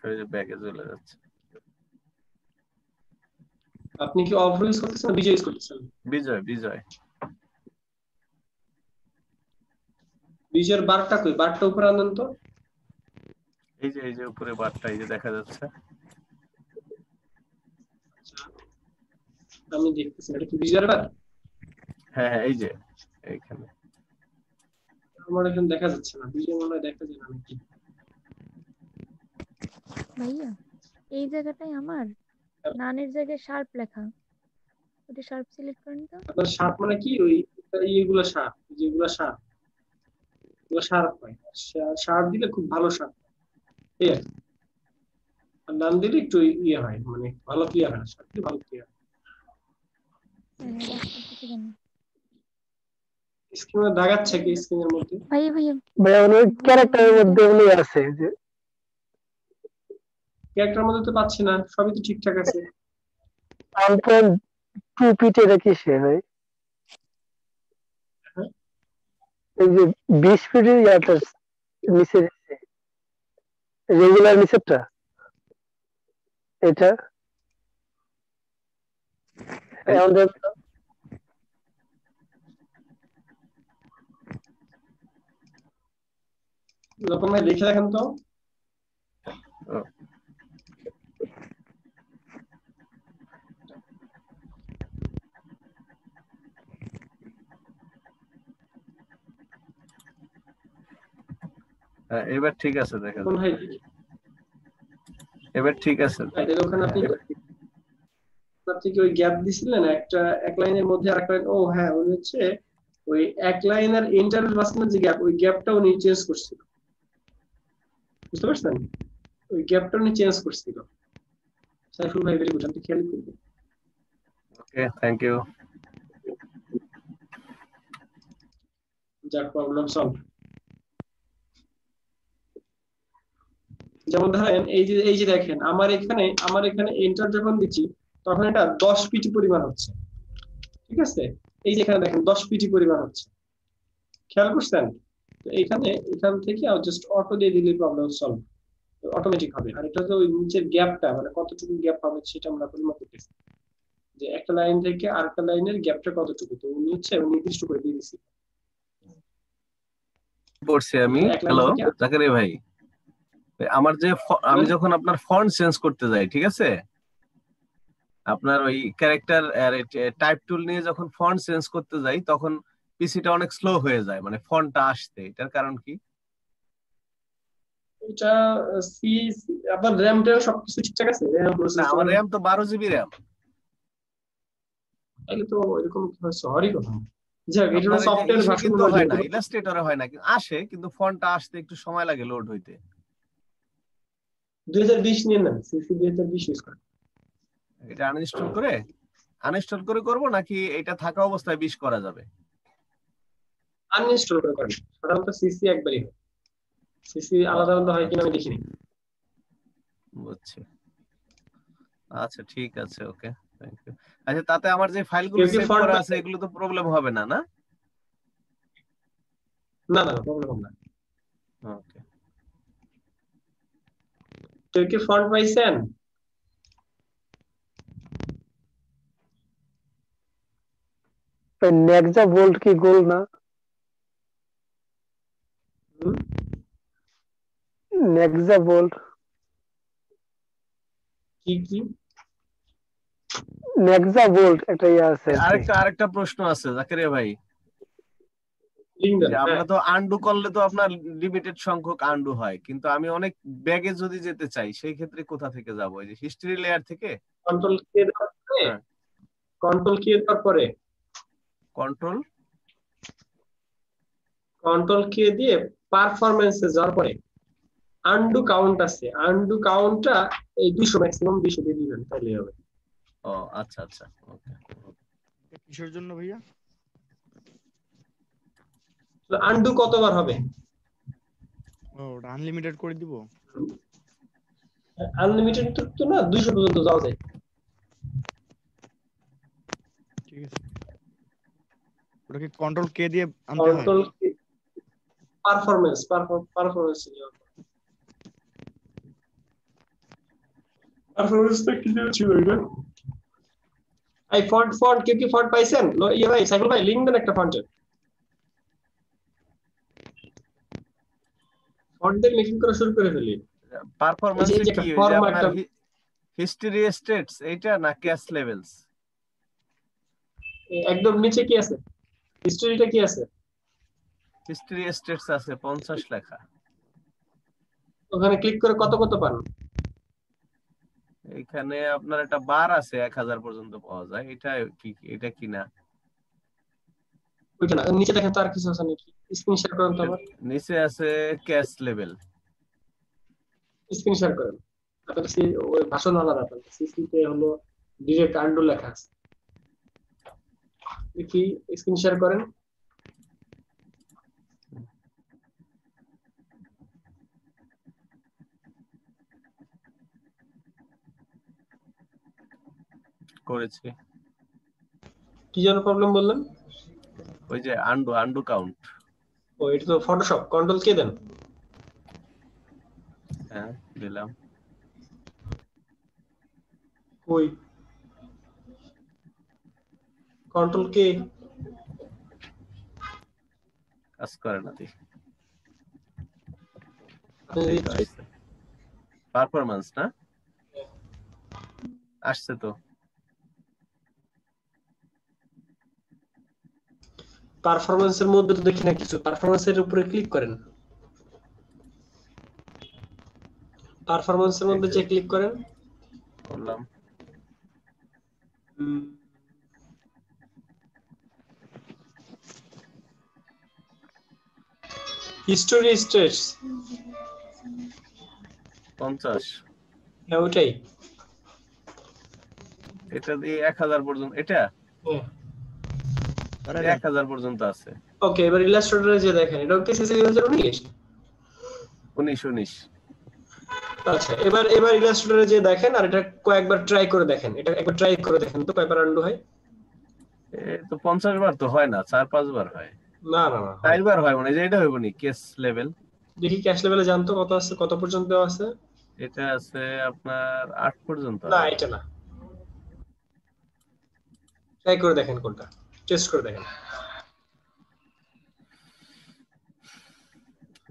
ওই যে ব্যাগে চলে যাচ্ছে। আপনি কি অফ ইউজ করতেছেন না বিজয় ইউজ করতেছেন? বিজয় বিজয়। বিজয়ের বারটা কই, বারটা উপরে আনেন তো। এই যে উপরে বারটা এই যে দেখা যাচ্ছে। আমি দেখতেছি এটা কি বিজয়ের বার? হ্যাঁ হ্যাঁ এই যে এইখানে। আমার এখানে দেখা যাচ্ছে না, বিজয় মনে হয় দেখা যায় না নাকি? ভাইয়া এই জায়গাটায় আমার নানের জায়গায় শার্প লেখা, ওটা শার্প সিলেক্ট করেন তো। আপনার শার্প মানে কি, ওই এইগুলো শার্প, যেগুলো শার্প ওগুলো শার্প হয়, শার্প দিলে খুব ভালো শার্প, ঠিক আছে। আর নাম দিলে একটু ইয়ে হয়, মানে ভালো ক্লিয়ার হয়, শার্প দিলে ভালো ক্লিয়ার। কাজ করতেছে কেন স্ক্রিনে দাগাচ্ছে কি স্ক্রিনের মধ্যে? ভাইয়া? ভাইয়া ভাই অনেক ক্যারেক্টারের মধ্যে উনি আছে যে ক্যারেক্টার মধ্যে তো পাচ্ছি না, সবই তো ঠিকঠাক আছে। 1.2 ফিট এটা কিসে ভাই? হ্যাঁ? এই যে 20 ফিটের ইয়াটা নিচে রেগুলার নিচেরটা এটা এই আমাদের যখন ভাই দেখে দেখেন তো। ও, হ্যাঁ, এবার ঠিক আছে দেখা কোন যাচ্ছে। ভাই এবার ঠিক আছে। এর ওখানে আপনি হ্যাঁ, আপনি কি ওই গ্যাপ দিছিলেন একটা, এক লাইনের মধ্যে আরেক লাইন? ও হ্যাঁ, উনি হচ্ছে ওই এক লাইনের ইন্টারভেল মাঝখানে যে গ্যাপ, ওই গ্যাপটা উনি চেঞ্জ করছিল, বুঝতে পারছেন? ওই গ্যাপটা উনি চেঞ্জ করছিল। সাইফুল ভাই ভেরি গুড, আপনি খেয়াল করবেন। Okay thank you. যাক, প্রবলেম সলভ। যেমন ধরেন এই যে দেখেন আমার এখানে এন্টার যখন দিচ্ছি তখন এটা 10 পিটি পরিমাণ হচ্ছে, ঠিক আছে? এই যে এখানে দেখেন 10 পিটি পরিমাণ হচ্ছে, খেয়াল করছেন? তো এখান থেকে জাস্ট অটো দিয়ে দিলে প্রবলেম সলভ অটোমেটিক হবে। আর এটা তো ওই নিচের গ্যাপটা মানে কতটুকু গ্যাপ হবে সেটা আমরা পরিমাপ করতেছি, যে একটা লাইন থেকে আরেকটা লাইনের গ্যাপটা কতটুকু, তো উনি নির্দিষ্ট করে দিয়ে দিচ্ছি। পড়ছি আমি। এক লাইন হ্যালো থেকে জাকারিয়া ভাই, আমার যে আমি যখন আপনার ফন্ট চেঞ্জ করতে যাই, ঠিক আছে, আপনার ওই ক্যারেক্টার টাইপ টুল নিয়ে যখন ফন্ট চেঞ্জ করতে যাই তখন পিসিটা অনেক স্লো হয়ে যায়, মানে ফন্টটা আসতে, এটার কারণ কি? এটা সি আপনার র্যামটা সবকিছু ঠিকঠাক আছে? র্যাম না, প্রসেসর আমার র্যাম তো 12 জিবি র্যাম। তাহলে তো এরকম সরি কথা। যাক, এটা আপনার সফটওয়্যার ভার্সন কিন্তু হয় না, ইলাস্ট্রেটরে হয় না, কিন্তু আসে, কিন্তু ফন্টটা আসতে একটু সময় লাগে লোড হইতে। 2020 নিয়ে নেন, সিসি 2020 ইউজ করেন। এটা আনইনস্টল করে করব নাকি এটা থাকা অবস্থায় 20 করা যাবে? আনইনস্টল করে করেন, সাধারণত সিসি একবারই হয়, সিসি আলাদা আলাদা হয় কিনা আমি দেখিনি। বুঝছি। আচ্ছা ঠিক আছে, ওকে, থ্যাংক ইউ। আচ্ছা, তাতে আমার যে ফাইলগুলো সেভ করা আছে এগুলো তো প্রবলেম হবে না? না না না প্রবলেম হবে না। ওকে। কেউ কি ফন্ট পাইছেন? নেক্সা ভোল্ট কি গোল না? নেক্সা ভোল্ট কি নেক্সা ভোল্ট একটা ইয়ে আছে। আরেকটা প্রশ্ন আছে জাকারিয়া ভাই, আমরা তো আন্ডু করলে তো আপনার লিমিটেড সংখ্যক আন্ডু হয়, কিন্তু আমি অনেক ব্যাগে যদি যেতে চাই সেই ক্ষেত্রে কোথা থেকে যাব? এই যে হিস্টরি লেয়ার থেকে কন্ট্রোল কে দেওয়ার পরে কন্ট্রোল কে দিয়ে পারফরম্যান্সে যাওয়ার পরে আন্ডু কাউন্ট আছে, আন্ডু কাউন্টটা এই 200 ম্যাক্সিমাম 200 দিয়ে দিবেন তাহলে হবে। ও আচ্ছা আচ্ছা, ওকে। কিসের জন্য ভাইয়া? তো আন্ডু কতবার হবে? ওটা আনলিমিটেড করে দিব? আনলিমিটেড তো না, 200 পর্যন্ত যাওয়া যায়। ঠিক আছে, ওটা কি কন্ট্রোল কে দিয়ে আনতে হয়? কন্ট্রোল পারফরম্যান্স কি ছিল এটা? এই ফন্ট কি ফন্ট পাইছেন? ইয়ে ভাই, সাইকেল ভাই, লিংক দেন একটা ফন্টের। ফন্টের মেকিং করা শুরু করে ফেলি। পারফরম্যান্স কি আপনার হিস্টরি স্টেটস এইটা না ক্যাশ লেভেলস? একদম নিচে কি আছে? হিস্টরিটা কি আছে? হিস্টরি স্টেটস আছে 50 লেখা। ওখানে ক্লিক করে কত পান? এখানে আপনার একটা বার আছে 1000 পর্যন্ত পাওয়া যায়। এটা কি না? ওইটা না, নিচে দেখেন তো আর কিছু আছে নাকি? স্ক্রিন শেয়ার করেন তো আবার। নিচে আছে ক্যাশ লেভেল, স্ক্রিন শেয়ার করেন। আপনার ওই ভাষণ আলাদা, আপনার সিসিতে হলো ডিরেক্ট আন্ডু লেখা আছে। দেখি স্ক্রিন শেয়ার করেন। করেছি। কি যেন প্রবলেম বললেন? ওই যে আন্ডু কাউন্ট। ও এটা তো ফটোশপ, কন্ট্রোল কে দেন। হ্যাঁ দিলাম। ওই কন্ট্রোল কে কাজ করে না দি। পারফরম্যান্স না আসছে তো। পারফরম্যান্সের মধ্যে তো দেখি না কিছু, পারফরম্যান্সের উপরে ক্লিক করেন। পারফরম্যান্সের মধ্যে যে ক্লিক করেন করলাম। History states 50। হ্যাঁ ওটাই। এটা দিয়ে 1000 পর্যন্ত, এটা 1000 পর্যন্ত আছে। ওকে, এবার ইলাস্ট্রেটরে যে দেখেন, এটা কি সিসি 2019? 19 আচ্ছা, এবার এবার ইলাস্ট্রেটরে যে দেখেন আর এটা কয়েকবার ট্রাই করে দেখেন, এটা একবার ট্রাই করে দেখেন তো কয়বার আন্ডু হয়। তো 50 বার তো হয় না, 4-5 বার হয়, না না না, 4 বার হয় মানে, যে এটা হইব নি কেস লেভেল। দেখি ক্যাশ লেভেলে জানতো কত আছে, কত পর্যন্ত আছে। এটা আছে আপনার 8 পর্যন্ত না আছে। এটা না, ট্রাই করে দেখেন কোনটা, টেস্ট করে দেখেন।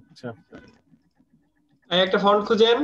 আচ্ছা, আর একটা ফন্ট খুঁজেন।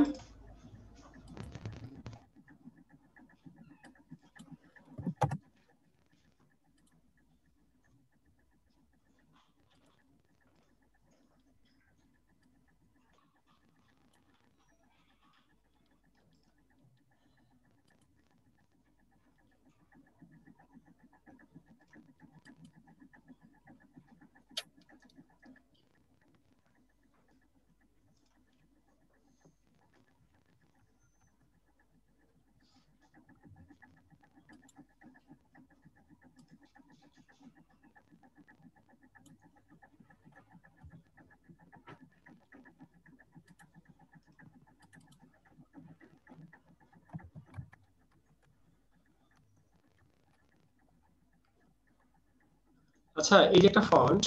আচ্ছা, এই যে একটা ফন্ট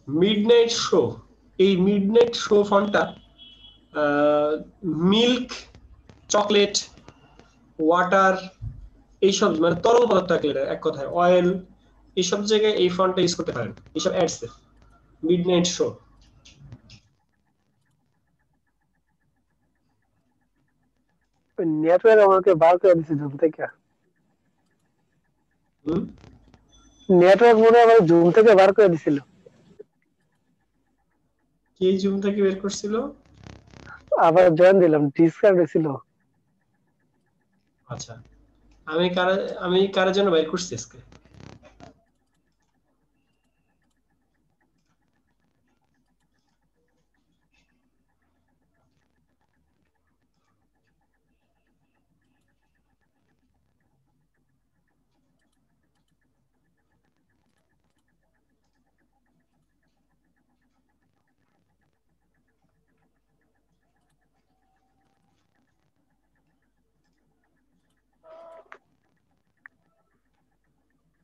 মিডনাইট শো, এই মিডনাইট শো ফন্টটা মিল্ক, চকলেট, ওয়াটার, এইসব মানে তরল পদার্থ এক কথায় অয়েল, এইসব জায়গায় এই ফন্টটা ইউজ করতে পারেন, এইসব অ্যাডস মিডনাইট শো। নেটওয়ার্ক আমাকে বার করে দিচ্ছে জুম থেকে। নেটওয়ার্ক মনে হয় আমার জুম থেকে বার করে দিছিল। কি জুম থেকে বের করছিল? আবার জয়েন দিলাম, ডিসকানেক্ট ছিল। আচ্ছা, আমি কার জন্য বের করছি আজকে?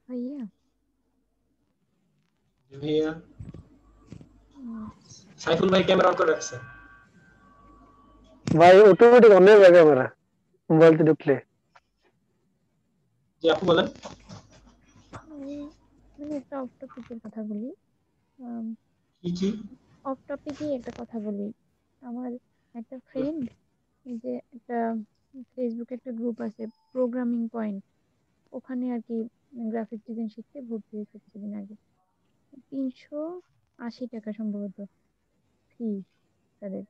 ভাইয়া ভাইয়া সাইফুল ভাই ক্যামেরা অন করে রাখছে। ভাই অটোমেটিক অন হয়ে যায় ক্যামেরা মোবাইলতে ঢুকলে। জি আপু বলেন। মানে একটা অফ টপিকের কথা বলি, কি কি অফ টপিকই একটা কথা বলি। আমার একটা ফ্রেন্ড, এই যে একটা ফেসবুকে একটা গ্রুপ আছে প্রোগ্রামিং পয়েন্ট, ওখানে আর কি গ্রাফিক ডিজাইন শিখতে ভর্তি হয়েছে কিছুদিন আগে। 380 টাকা সম্ভবত ফি তাদের।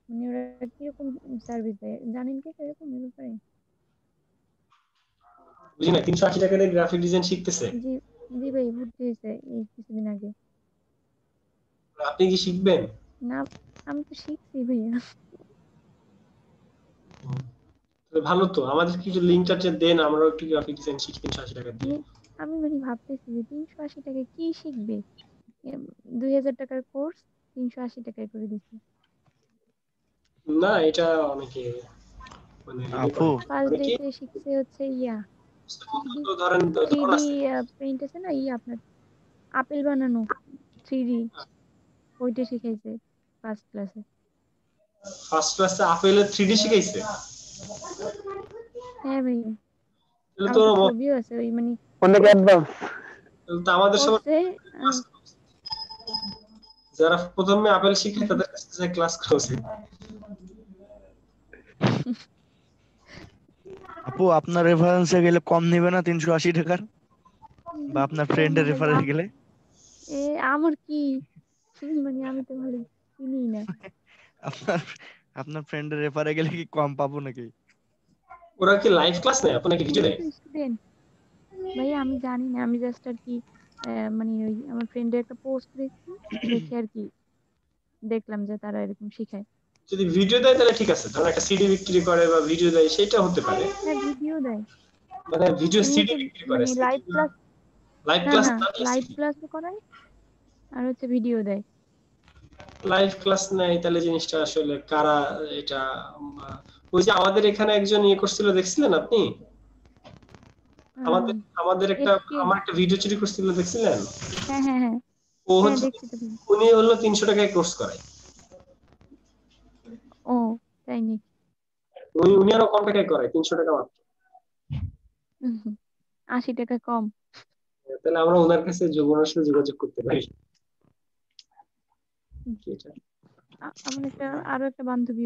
মানে ওরা কিরকম সার্ভিস দেয় জানেন কি এরকম ব্যাপারে? বুঝি না, 380 টাকা দিয়ে গ্রাফিক ডিজাইন শিখতেছে? জি জি ভাই, ভর্তি হয়েছে এই কিছুদিন আগে। আপনি কি শিখবেন? না, আমি তো শিখছি ভাইয়া। ভালো তো, আমাদের কিছু লিঙ্কটা দেন, আমরাও একটু গ্রাফিক ডিজাইন শিখি 380 টাকা দিয়ে। আমি মানে ভাবতেছি যে 380 টাকায় কি শিখবে, 2000 টাকার কোর্স 380 টাকায় করে দিচ্ছে। না এটা অনেকে মানে আপু ফার্স্ট ডেতে শিখছে হচ্ছে ধরেন 3D পেইন্ট আছে না, আপনার আপেল বানানো 3D, ওইটা শিখাইছে ফার্স্ট ক্লাসে। ফার্স্ট ক্লাসে আপেলের 3D শিখাইছে? হ্যাঁ ভাই, এটা আমার তো তো ছবিও আছে ওই মানে অনেক অ্যাডভান্স। তো আমাদের সব করছে। যারা প্রথমে আপেল শিখে তাদের কাছে ক্লাস করছে। আপু আপনার রেফারেন্সে গেলে কম নেবে না 380 টাকার? বা আপনার ফ্রেন্ডের রেফারেন্স গেলে? আমার কি মানে আমি তো ভালো চিনি না। আপনার আপনার ফ্রেন্ডের রেফারে গেলে কি কম পাবো নাকি? ওরা কি লাইভ ক্লাস নেয় আপনাকে ভিডিও দেয়? স্টুডেন্ট ভাই আমি জানি না, আমি জাস্ট আর কি মানে ওই আমার ফ্রেন্ডের একটা পোস্ট দেখছি, দেখে আর কি দেখলাম যে তারা এরকম শেখায়। যদি ভিডিও দেয় তাহলে ঠিক আছে, ধরুন একটা সিডি বিক্রি করে বা ভিডিও দেয় সেটা হতে পারে। হ্যাঁ ভিডিও দেয়, মানে ভিডিও সিডি বিক্রি করে, মানে লাইভ ক্লাস, লাইভ না ক্লাস না লাইভ ক্লাসও করায় আর হচ্ছে ভিডিও দেয়। লাইভ ক্লাস নেয় তাহলে জিনিসটা আসলে কারা এটা ওই যে আমাদের এখানে একজন ইয়ে করছিল দেখছিলেন আপনি? আমাদের আমাদের একটা আমার একটা ভিডিও চুরি করছিল দেখছিলেন? হ্যাঁ হ্যাঁ হ্যাঁ ও হ্যাঁ হচ্ছে দেখছি তো ভাইয়া। উনি হলো 300 টাকায় কোর্স করায়। ও তাই নাকি? উনি আরো কম টাকায় করায় 300 টাকা মাত্র। 80 টাকা কম। তাহলে আমরা ওনার কাছে ওনার সাথে যোগাযোগ করতে পারি। এটা আমার একটা আরো একটা বান্ধবী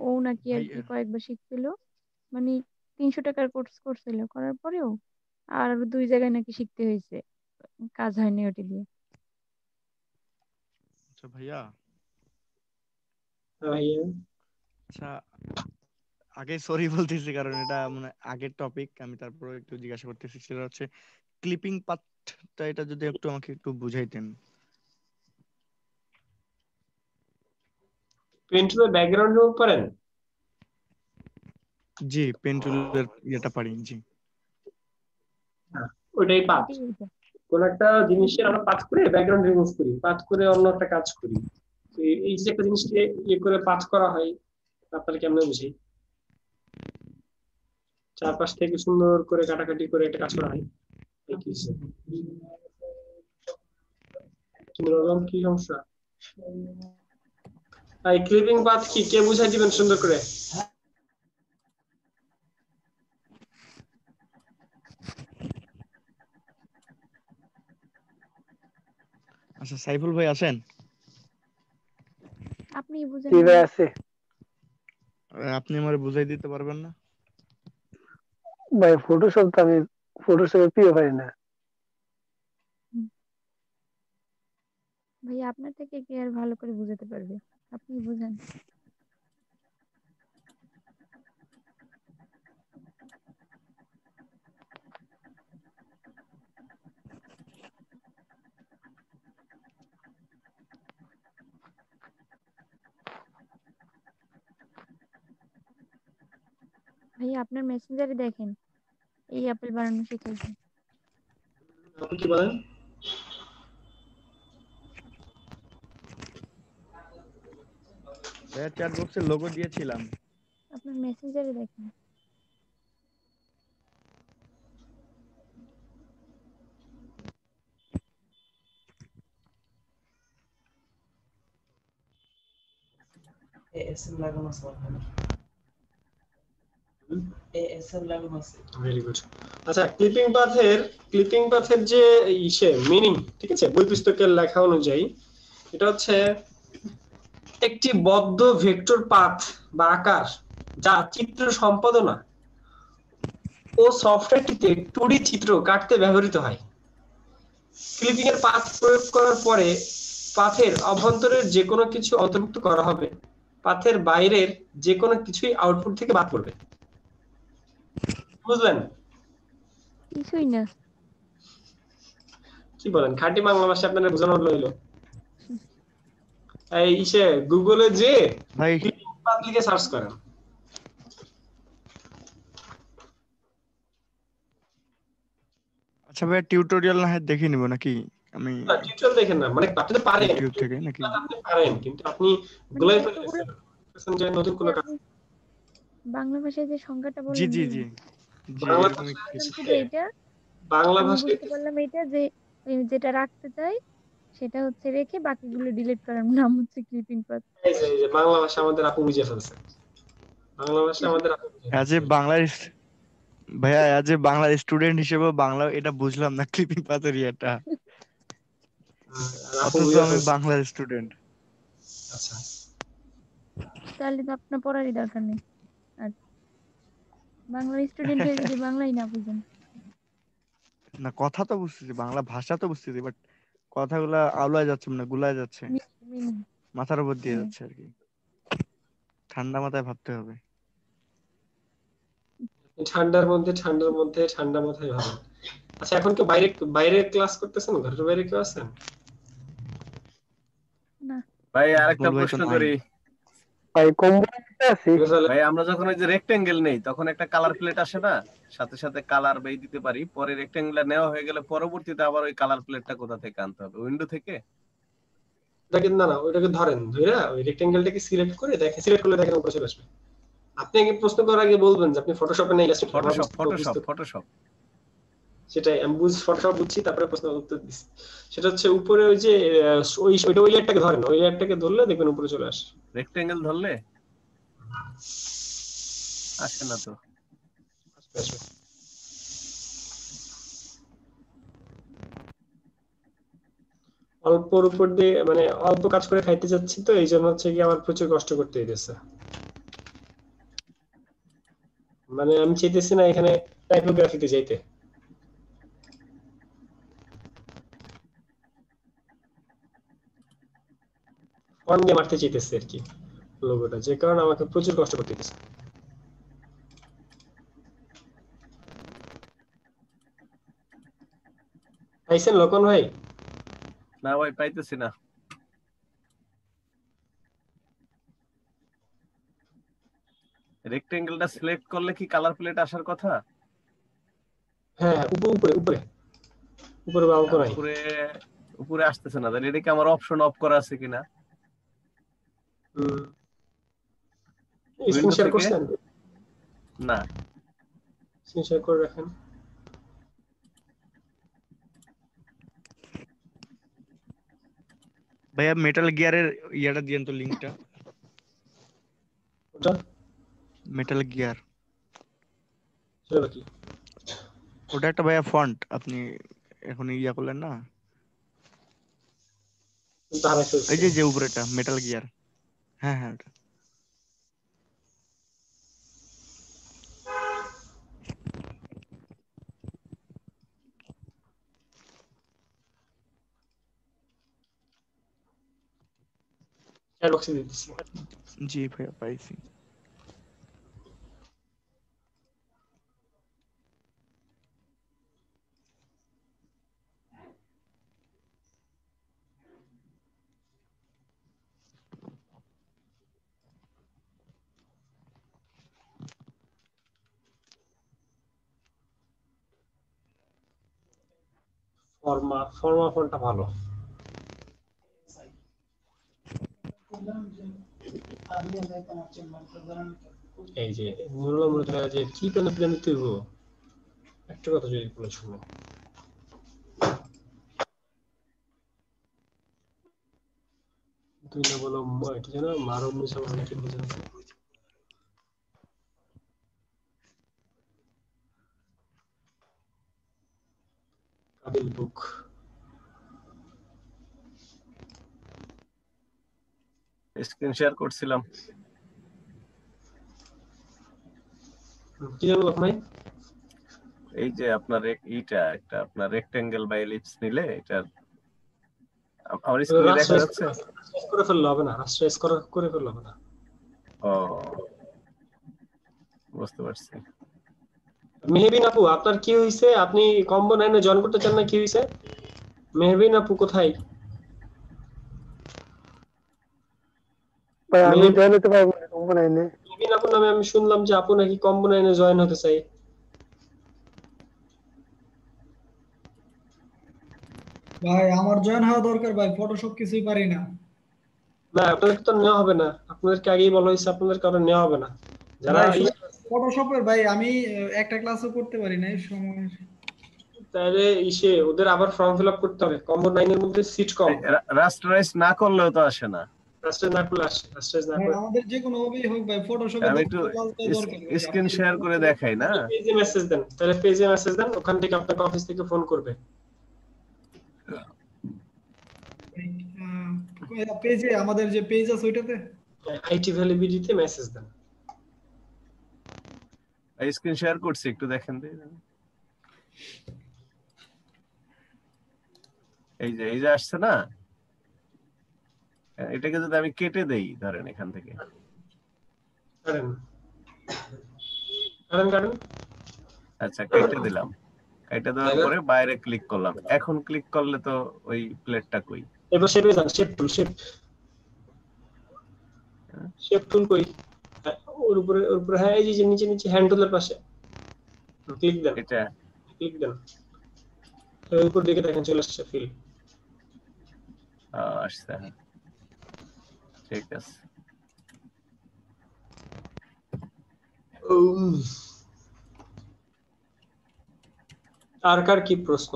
ও নাকি আর কি কয়েকবার শিখছিল, মানে 300 টাকার কোর্স করছিল, করার পরেও আর 2 জায়গায় নাকি শিখতে হয়েছে, কাজ হয়নি ওটি দিয়ে। আচ্ছা ভাইয়া, ভাইয়া আচ্ছা আগে সরি বলতেছি কারণ এটা মানে আগের টপিক, আমি তারপরে একটু জিজ্ঞাসা করতেছি, সেটা হচ্ছে ক্লিপিং পার্টটা, এটা যদি একটু আমাকে একটু বুঝাইতেন। পেন টুলের ব্যাকগ্রাউন্ড রিমুভ করেন? জি, পেন টুলের ইয়েটা পারি, জি। ওইটাই পাথ। কোন একটা জিনিসের আমরা পাথ করে ব্যাকগ্রাউন্ড রিমুভ করি, পাথ করে অন্য একটা কাজ করি। এই যে একটা জিনিসকে ইয়ে করে পাথ করা হয়, আপনারা কেমনে বুঝি? চারপাশ থেকে সুন্দর করে কাটাকাটি করে একটা কাজ করা হয়। কি সমস্যা? এই ক্লিপিং পাথ কি কে বুঝাই দিবেন সুন্দর করে? আচ্ছা সাইফুল ভাই আছেন? আপনি বুঝেন কি ভাই আছে? আপনি আমারে বুঝাই দিতে পারবেন না? ভাই ফটোশপ তো আমি ফটোশপে প্রিয় পারি না। ভাইয়া আপনার থেকে কে আর ভালো করে বুঝাতে পারবে, আপনি বুঝেন। ভাইয়া আপনার মেসেঞ্জারে দেখেন এই অ্যাপেল বানানো শিখাইছে। আপনি কি বলেন? ভাইয়া চ্যাট বক্সে লোগো দিয়েছিলাম। আপনার মেসেঞ্জারে দেখেন। এএসএম লাগানো আছে ওখানে। এএসএম লাগানো আছে। Very good. আচ্ছা ক্লিপিং পাথের যে ইসে মিনিং, ঠিক আছে, বই পুস্তকের লেখা অনুযায়ী এটা হচ্ছে একটি বদ্ধ ভেক্টর পাথ বা আকার যা চিত্র সম্পাদনা ও সফটওয়্যারটিতে 2D চিত্র কাটতে ব্যবহৃত হয়। ক্লিপিং এর পাথ প্রয়োগ করার পরে পাথের অভ্যন্তরের যে কোনো কিছু অন্তর্ভুক্ত করা হবে, পাথের বাইরের যে কোনো কিছুই আউটপুট থেকে বাদ পড়বে। বুঝলেন? কিছুই না। কি বলেন, খাঁটি বাংলা ভাষা আপনাদের বোঝানো হলো। এই ইসে গুগলে যে ভাই পাথ লিখে সার্চ করেন। আচ্ছা ভাইয়া, টিউটোরিয়াল না হয় দেখে নিব নাকি? আমি টিউটোরিয়াল দেখেন না, মানে আপনি তো পারেন ইউটিউব থেকে নাকি? আপনি পারেন, কিন্তু আপনি গুলাই ফেলতেছেন যে নতুন কোন কাজ। বাংলা ভাষায় যে সংজ্ঞাটা জি বললেন জি জি জি, বাংলা এরকমই শুধু এইটা বাংলা আমি ভাষায় বুঝতে পারলাম এটা যে যেটা রাখতে চাই সেটা হচ্ছে রেখে বাকিগুলো ডিলিট করার নাম হচ্ছে ক্লিপিং পাথ। এই যে বাংলা ভাষা আমাদের আপু বুঝে ফেলছে। বাংলা ভাষা আমাদের আপু বুঝে অ্যাজ এ ফেলছে। বাংলার ভাইয়া, অ্যাজ এ বাংলার স্টুডেন্ট হিসেবে বাংলা এটা বুঝলাম না, ক্লিপিং পাথের এটা, আপু অথচ বুঝে আমি ফেলছে। বাংলার স্টুডেন্ট। আচ্ছা তাহলে তো আপনার পড়ারই দরকার নেই আর, বাংলার স্টুডেন্ট হয়ে যদি বাংলাই না বুঝেন। না, কথা তো বুঝতেছি, বাংলা ভাষা তো বুঝতেছি, বাট কথাগুলা আওলায় যাচ্ছে, মানে গুলায় যাচ্ছে, মাথার উপর দিয়ে যাচ্ছে আর কি। ঠান্ডা মাথায় ভাবতে হবে। ঠান্ডা মাথায় ভাবেন। আচ্ছা এখন কি বাইরে বাইরে ক্লাস করতেছেন? ঘরের বাইরে কেউ আছেন? না ভাই আরেকটা বল ভাই তো প্রশ্ন নাই। করি। ভাই কোম্পানিতে আছি। ভাই আমরা যখন ওই যে রেক্টেঙ্গেল নেই তখন একটা কালার প্লেট আসে না, সাথে সাথে কালার বেই দিতে পারি, পরে রেক্টেঙ্গেল নেওয়া হয়ে গেলে পরবর্তীতে আবার ওই কালার প্লেটটা কোথা থেকে আনতে হবে? উইন্ডো থেকে? ওটাকে না না ওটাকে ধরেন, ধরে ওই রেক্টেঙ্গেলটাকে সিলেক্ট করে দেখেন, সিলেক্ট করলে দেখেন উপরে চলে আসবে। আপনি আগে প্রশ্ন করার আগে বলবেন যে আপনি ফটোশপে না ইলাস্ট্রেটর। ফটোশপ সেটাই আমি ফটোশপ বুঝছি, তারপরে প্রশ্ন উত্তর দিচ্ছি। সেটা হচ্ছে উপরে ওই যে ওই লেয়ারটাকে ধরেন, ওই লেয়ারটাকে ধরলে দেখবেন উপরে চলে আসে। রেক্টেঙ্গেল ধরলে আসে না তো। আসবে। অল্পর উপর দিয়ে মানে অল্প কাজ করে খাইতে যাচ্ছি, তো এই জন্য হচ্ছে কি আমার প্রচুর কষ্ট করতে হইতেছে। মানে আমি চাইতেছি না এখানে টাইপোগ্রাফিতে যাইতে, ফন্ট দিয়ে মারতে চাইতেছি আর কি লোগোটা, যে কারণে আমাকে প্রচুর কষ্ট করতে হইতেছে। পাইছেন লোকন ভাই? না ভাই পাইতেছি না। রেক্টেঙ্গেলটা সিলেক্ট করলে কি কালার প্লেট আসার কথা? হ্যাঁ উপরে উপরে উপরে বাম কোণায়। উপরে আসতেছে না, তাহলে এটা কি আমার অপশন অফ করা আছে কিনা? স্ক্রিন শেয়ার করছেন? না, স্ক্রিন শেয়ার করে রাখেন। ভাইয়া মেটাল গিয়ারের ইয়াটা দিয়েন তো, লিংকটা। ওটা মেটাল গিয়ার সেটা কি? ওটা একটা ভাইয়া ফন্ট, আপনি এখন ইয়া করলেন না, এই যে উপরেটা মেটাল গিয়ার। হ্যাঁ হ্যাঁ ওটা। চ্যাট বক্সে দিতেছি। জি ভাইয়া পাইছি। ফর্মা ফন্টটা ভালো। এই যে যে কি প্ল্যান তৈব, একটা কথা যদি বলে শুনো। তুই না বলো এটা যেন মারো মুসা মানে কি বোঝানো, কাবিল বুক। স্ক্রিন শেয়ার করছিলাম। কি জানো ভাই? এই যে আপনার এইটা একটা আপনার রেক্টেঙ্গেল বা এলিপস নিলে এটার আমার স্ক্রিনে দেখা যাচ্ছে। করে ফেললে হবে না, রাস্ট্রাইজ করে ফেললে হবে না। ও বুঝতে পারছি। মেহবিন আপু আপনার কি হইছে? আপনি কম্বো 9 এ জয়েন করতে চান না, কি হইছে? মেহবিন আপু কোথায়? ভাই আমি জয়েন হতে পারবো না কম্বো 9 এ। মেহবিন আপু নামে আমি শুনলাম যে আপু নাকি কম্বো 9 এ জয়েন হতে চাই। ভাই আমার জয়েন হওয়া দরকার ভাই, ফটোশপ কিছুই পারি না। না আপনাদের তো নেওয়া হবে না, আপনাদেরকে আগেই বলা হয়েছে আপনাদের কারণে নেওয়া হবে না। যারা ফটোশপের ভাই আমি একটা ক্লাসও করতে পারি না এই সময়। তাহলে ওদের আবার ফর্ম ফিল আপ করতে হবে। কম্বো 9 এর মধ্যে সিট কম। রাস্টারাইজ না করলেও তো আসে না। রাস্টারাইজ না করলে আসে, রাস্টারাইজ না করলে আমাদের যে কোনো ভাবেই হোক ভাই ফটোশপে আমি একটু স্ক্রিন শেয়ার করে দেখাই না। পেজে মেসেজ দেন, তাহলে পেজে মেসেজ দেন, ওখান থেকে আপনাকে অফিস থেকে ফোন করবে। পেজে আমাদের যে পেজ আছে ওইটাতে আইটি ভ্যালি বিডিতে মেসেজ দেন। স্ক্রিন শেয়ার করছি, একটু দেখেন। এই যে আসছে না, এটাকে যদি আমি কেটে দেই ধরেন এখান থেকে, আচ্ছা কেটে দিলাম, কেটে দেওয়ার পরে বাইরে ক্লিক করলাম। এখন ক্লিক করলে তো ওই প্লেটটা কই? এবার শেপে যান, শেপ টুল কই? ওর উপরে হ্যাঁ এই যে নিচে হ্যান্ড টুলের পাশে ক্লিক দেন, এটা ক্লিক দেন, এর উপর দিকে দেখেন চলে আসছে ফিল। আসছে। ঠিক আছে। আর কার কি প্রশ্ন?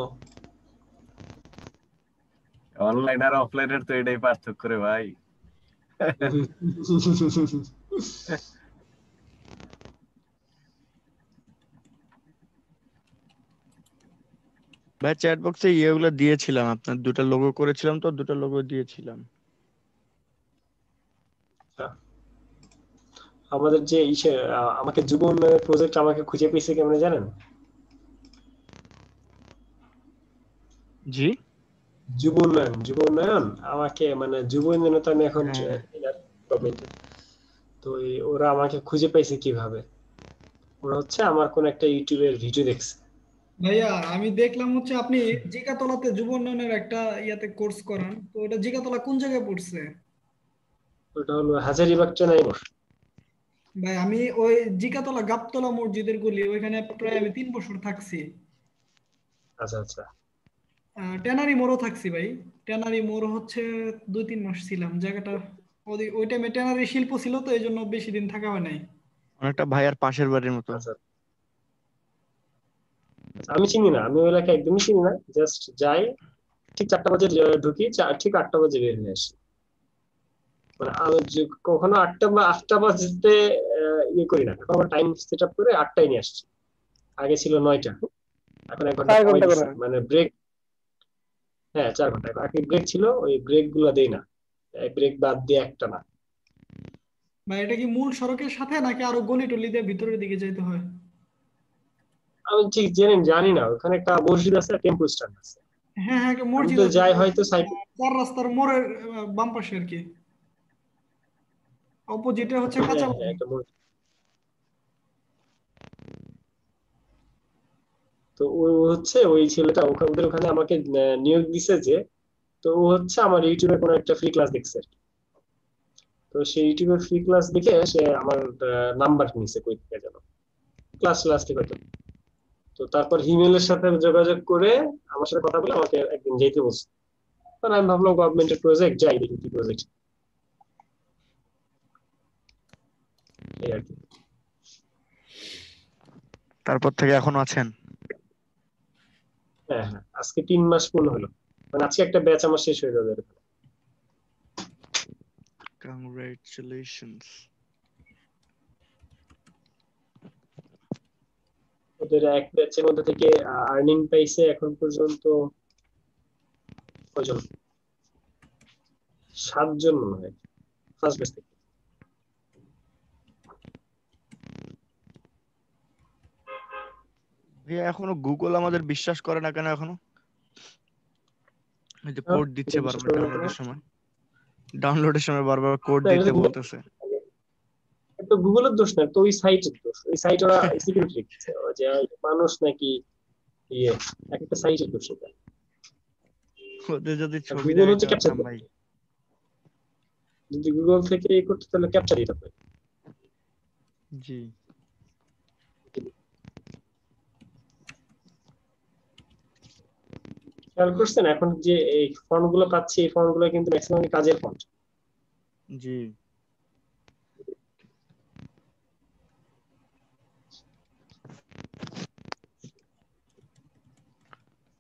অনলাইন আর অফলাইনের তো এটাই পার্থক্য রে ভাই। ভাই চ্যাট বক্সে ইয়েগুলো দিয়েছিলাম, আপনার দুটো লোগো করেছিলাম তো, দুটো লোগো দিয়েছিলাম। আমাদের যে আমাকে যুব উন্নয়ন প্রজেক্ট আমাকে খুঁজে পেয়েছে কেমনে জানেন? জি যুব উন্নয়ন আমাকে, মানে যুব উন্নয়নে তো আমি এখন হ্যাঁ গভর্নমেন্টের। তো ওরা আমাকে খুঁজে পাইছে কিভাবে? ওরা হচ্ছে আমার কোন একটা ইউটিউবের ভিডিও দেখছে। ভাইয়া আমি দেখলাম হচ্ছে আপনি জিগাতলাতে যুব উন্নয়নের একটা ইয়াতে কোর্স করান, তো এটা জিগাতলা কোন জায়গায় পড়ছে? ওটা হলো হাজারীবাগ চেনাইমোড়। ভাই আমি ওই জিগাতলা গাবতলা মসজিদের গলি ওইখানে প্রায় আমি 3 বছর থাকছি। আচ্ছা আচ্ছা। ট্যানারি মোড়ও থাকছি ভাই। ট্যানারি মোড় হচ্ছে 2-3 মাস ছিলাম জায়গাটা। ওই টাইমে ট্যানারি শিল্প ছিল, তো এই জন্য বেশি দিন থাকা হয় নাই। অনেকটা ভাইয়ার পাশের বাড়ির মতো। আচ্ছা, আমি চিনি না, আমি ওই এলাকা একদমই চিনি না। জাস্ট যাই, ঠিক 4টা বাজে ঢুকি, ঠিক 8টা বাজে বের হয়ে আসি। মানে আমি কখনো 8টা বাজতে ইয়ে করি না, এখন আমার টাইম সেট আপ করে 8টায় নিয়ে আসছি। আগে ছিল 9টা, এখন 1 ঘন্টা 4 কমাই ঘন্টা করে। দিচ্ছি, মানে ব্রেক। হ্যাঁ 4 ঘন্টা, আগে ব্রেক ছিল, ওই ব্রেক গুলা দেই না, ব্রেক বাদ দিয়ে একটা না। ভাই এটা কি মূল সড়কের সাথে নাকি আরো গলি টলি দিয়ে ভিতরের দিকে যেতে হয়? আমি ঠিক জানি না, ওখানে একটা মসজিদ আছে, টেম্পো স্ট্যান্ড আছে। হ্যাঁ হ্যাঁ, একটা আমি মসজিদ তো আছে যাই হয়তো সাইকেল। 4 রাস্তার মোড়ের বাম পাশে আর কি, অপোজিটে হচ্ছে হ্যাঁ কাঁচা হ্যাঁ, বাজার। একটা মসজিদ। তো ও হচ্ছে ওই ছেলেটা ওদের ওখানে আমাকে নিয়োগ দিছে যে, তো ও হচ্ছে আমার ইউটিউবে কোনো একটা ফ্রি ক্লাস দেখছে। তো সেই ইউটিউবে ফ্রি ক্লাস দেখে সে আমার নাম্বার নিছে, কই থেকে যেন ক্লাস থেকে হয়তো। তো তারপর হিমেলের সাথে যোগাযোগ করে আমার সাথে কথা বলে আমাকে একদিন যেতে বলছে। তখন আমি ভাবলাম গভর্নমেন্টের প্রজেক্ট, যাই দেখি কি প্রজেক্ট, এই আর কি। তারপর থেকে এখনো আছেন? হ্যাঁ হ্যাঁ, আজকে 3 মাস পূর্ণ হলো, মানে আজকে একটা ব্যাচ আমার শেষ হয়ে যাবে। কংগ্রাচুলেশনস। ওদের এক ব্যাচের মধ্যে থেকে আর্নিং পাইছে এখন পর্যন্ত কয়জন, 7 জন মনে হয় ফার্স্ট ব্যাচ থেকে। ভাইয়া এখনো গুগল আমাদের বিশ্বাস করে না কেন এখনো? এই যে কোড দিচ্ছে বিশ্বাস বারবার করে না কেন? ডাউনলোডের সময় বারবার কোড না, এটা দিতে তো বলতেছে। তো গুগলের দোষ না, তো ওই সাইটের দোষ। ওই সাইট ওরা সিকিউরিটি রেখেছে, যে মানুষ নাকি ইয়ে, এক একটা সাইটের দোষ এটা। ওদের যদি ছবি গুগল দেখাইতে হচ্ছে ক্যাপচার, পারতাম ভাই। যদি গুগল থেকে এই করতে তাহলে ক্যাপচার দিতে হবে। জি খেয়াল করছেন এখন যে এই ফন্ট গুলো পাচ্ছি, এই ফন্ট গুলো কিন্তু ম্যাক্সিমাম কাজের ফন্ট। জি।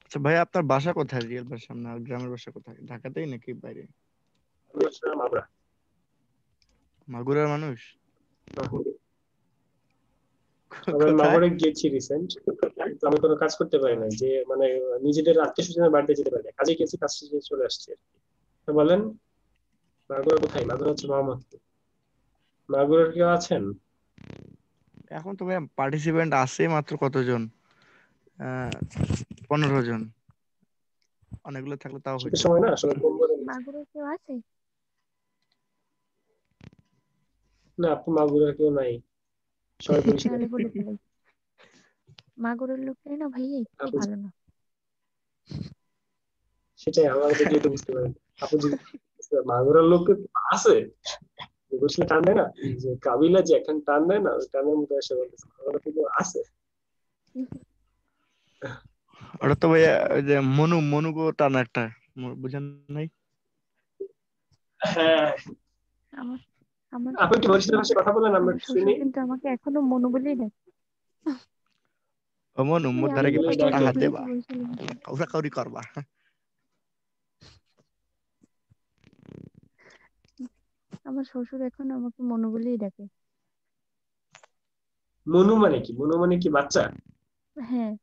আচ্ছা ভাই, আপনার বাসা কোথায়? রিয়েল বাসা, আপনার গ্রামের বাসা কোথায়? ঢাকাতেই নাকি বাইরে? মাগুরা। মাগুরার মানুষ? আমি কোথায়? মাগুরে গেছি রিসেন্ট, কিন্তু আমি কোনো কাজ করতে পারি না, যে মানে নিজেদের আত্মীয় স্বজনের বাড়িতে যেতে পারি না, কাজে গেছি, কাজ শেষে চলে আসছি আর কি। তো বলেন, মাগুরা কোথায়? মাগুরা হচ্ছে মোহাম্মদপুর। মাগুরার কেউ আছেন? এখন তো ভাই পার্টিসিপেন্ট আছে মাত্র কতজন? 15 জন। অনেকগুলো থাকলে তাও শীতের হইতো। সময় না, সবাই কম বলে। মাগুরে কেউ আছে? না আপু, মাগুরার কেউ নাই, সবাই বরিশাল। তাহলে বলে ফেলাই, মাগুরের লোকটাই না ভাই একটু আপু ভালো না। সেটাই আমার দেখলে তো বুঝতে পারেন। আপু যদি মাগুরার লোক আছে, বরিশালে টান দেয় না, যে কাবিলা যে এখন টান দেয় না, ওই টানের মতো এসে বলতেছে মাগুরা কিন্তু আছে। ওটা তো ভাইয়া ওই যে মনুগো টানা একটা, বুঝেন নাই? হ্যাঁ, আমার আমার আপনি একটু বরিশালের ভাষায় কথা বলেন, আমরা আমার একটু শ্বশুর শুনি। কিন্তু আমাকে এখনো মনু বলেই ডাকে। ও মনু, মোর আমি দ্বারা কি যে বলেই 5 টাকা বলতে ডাকে। হাত দেবা, ভুলেছি বরিশালে ভাষা। কাউরা কাউরি করবা। আমার শ্বশুর এখনো আমাকে মনু বলেই ডাকে। মনু মানে কি? মনু মানে কি বাচ্চা? হ্যাঁ,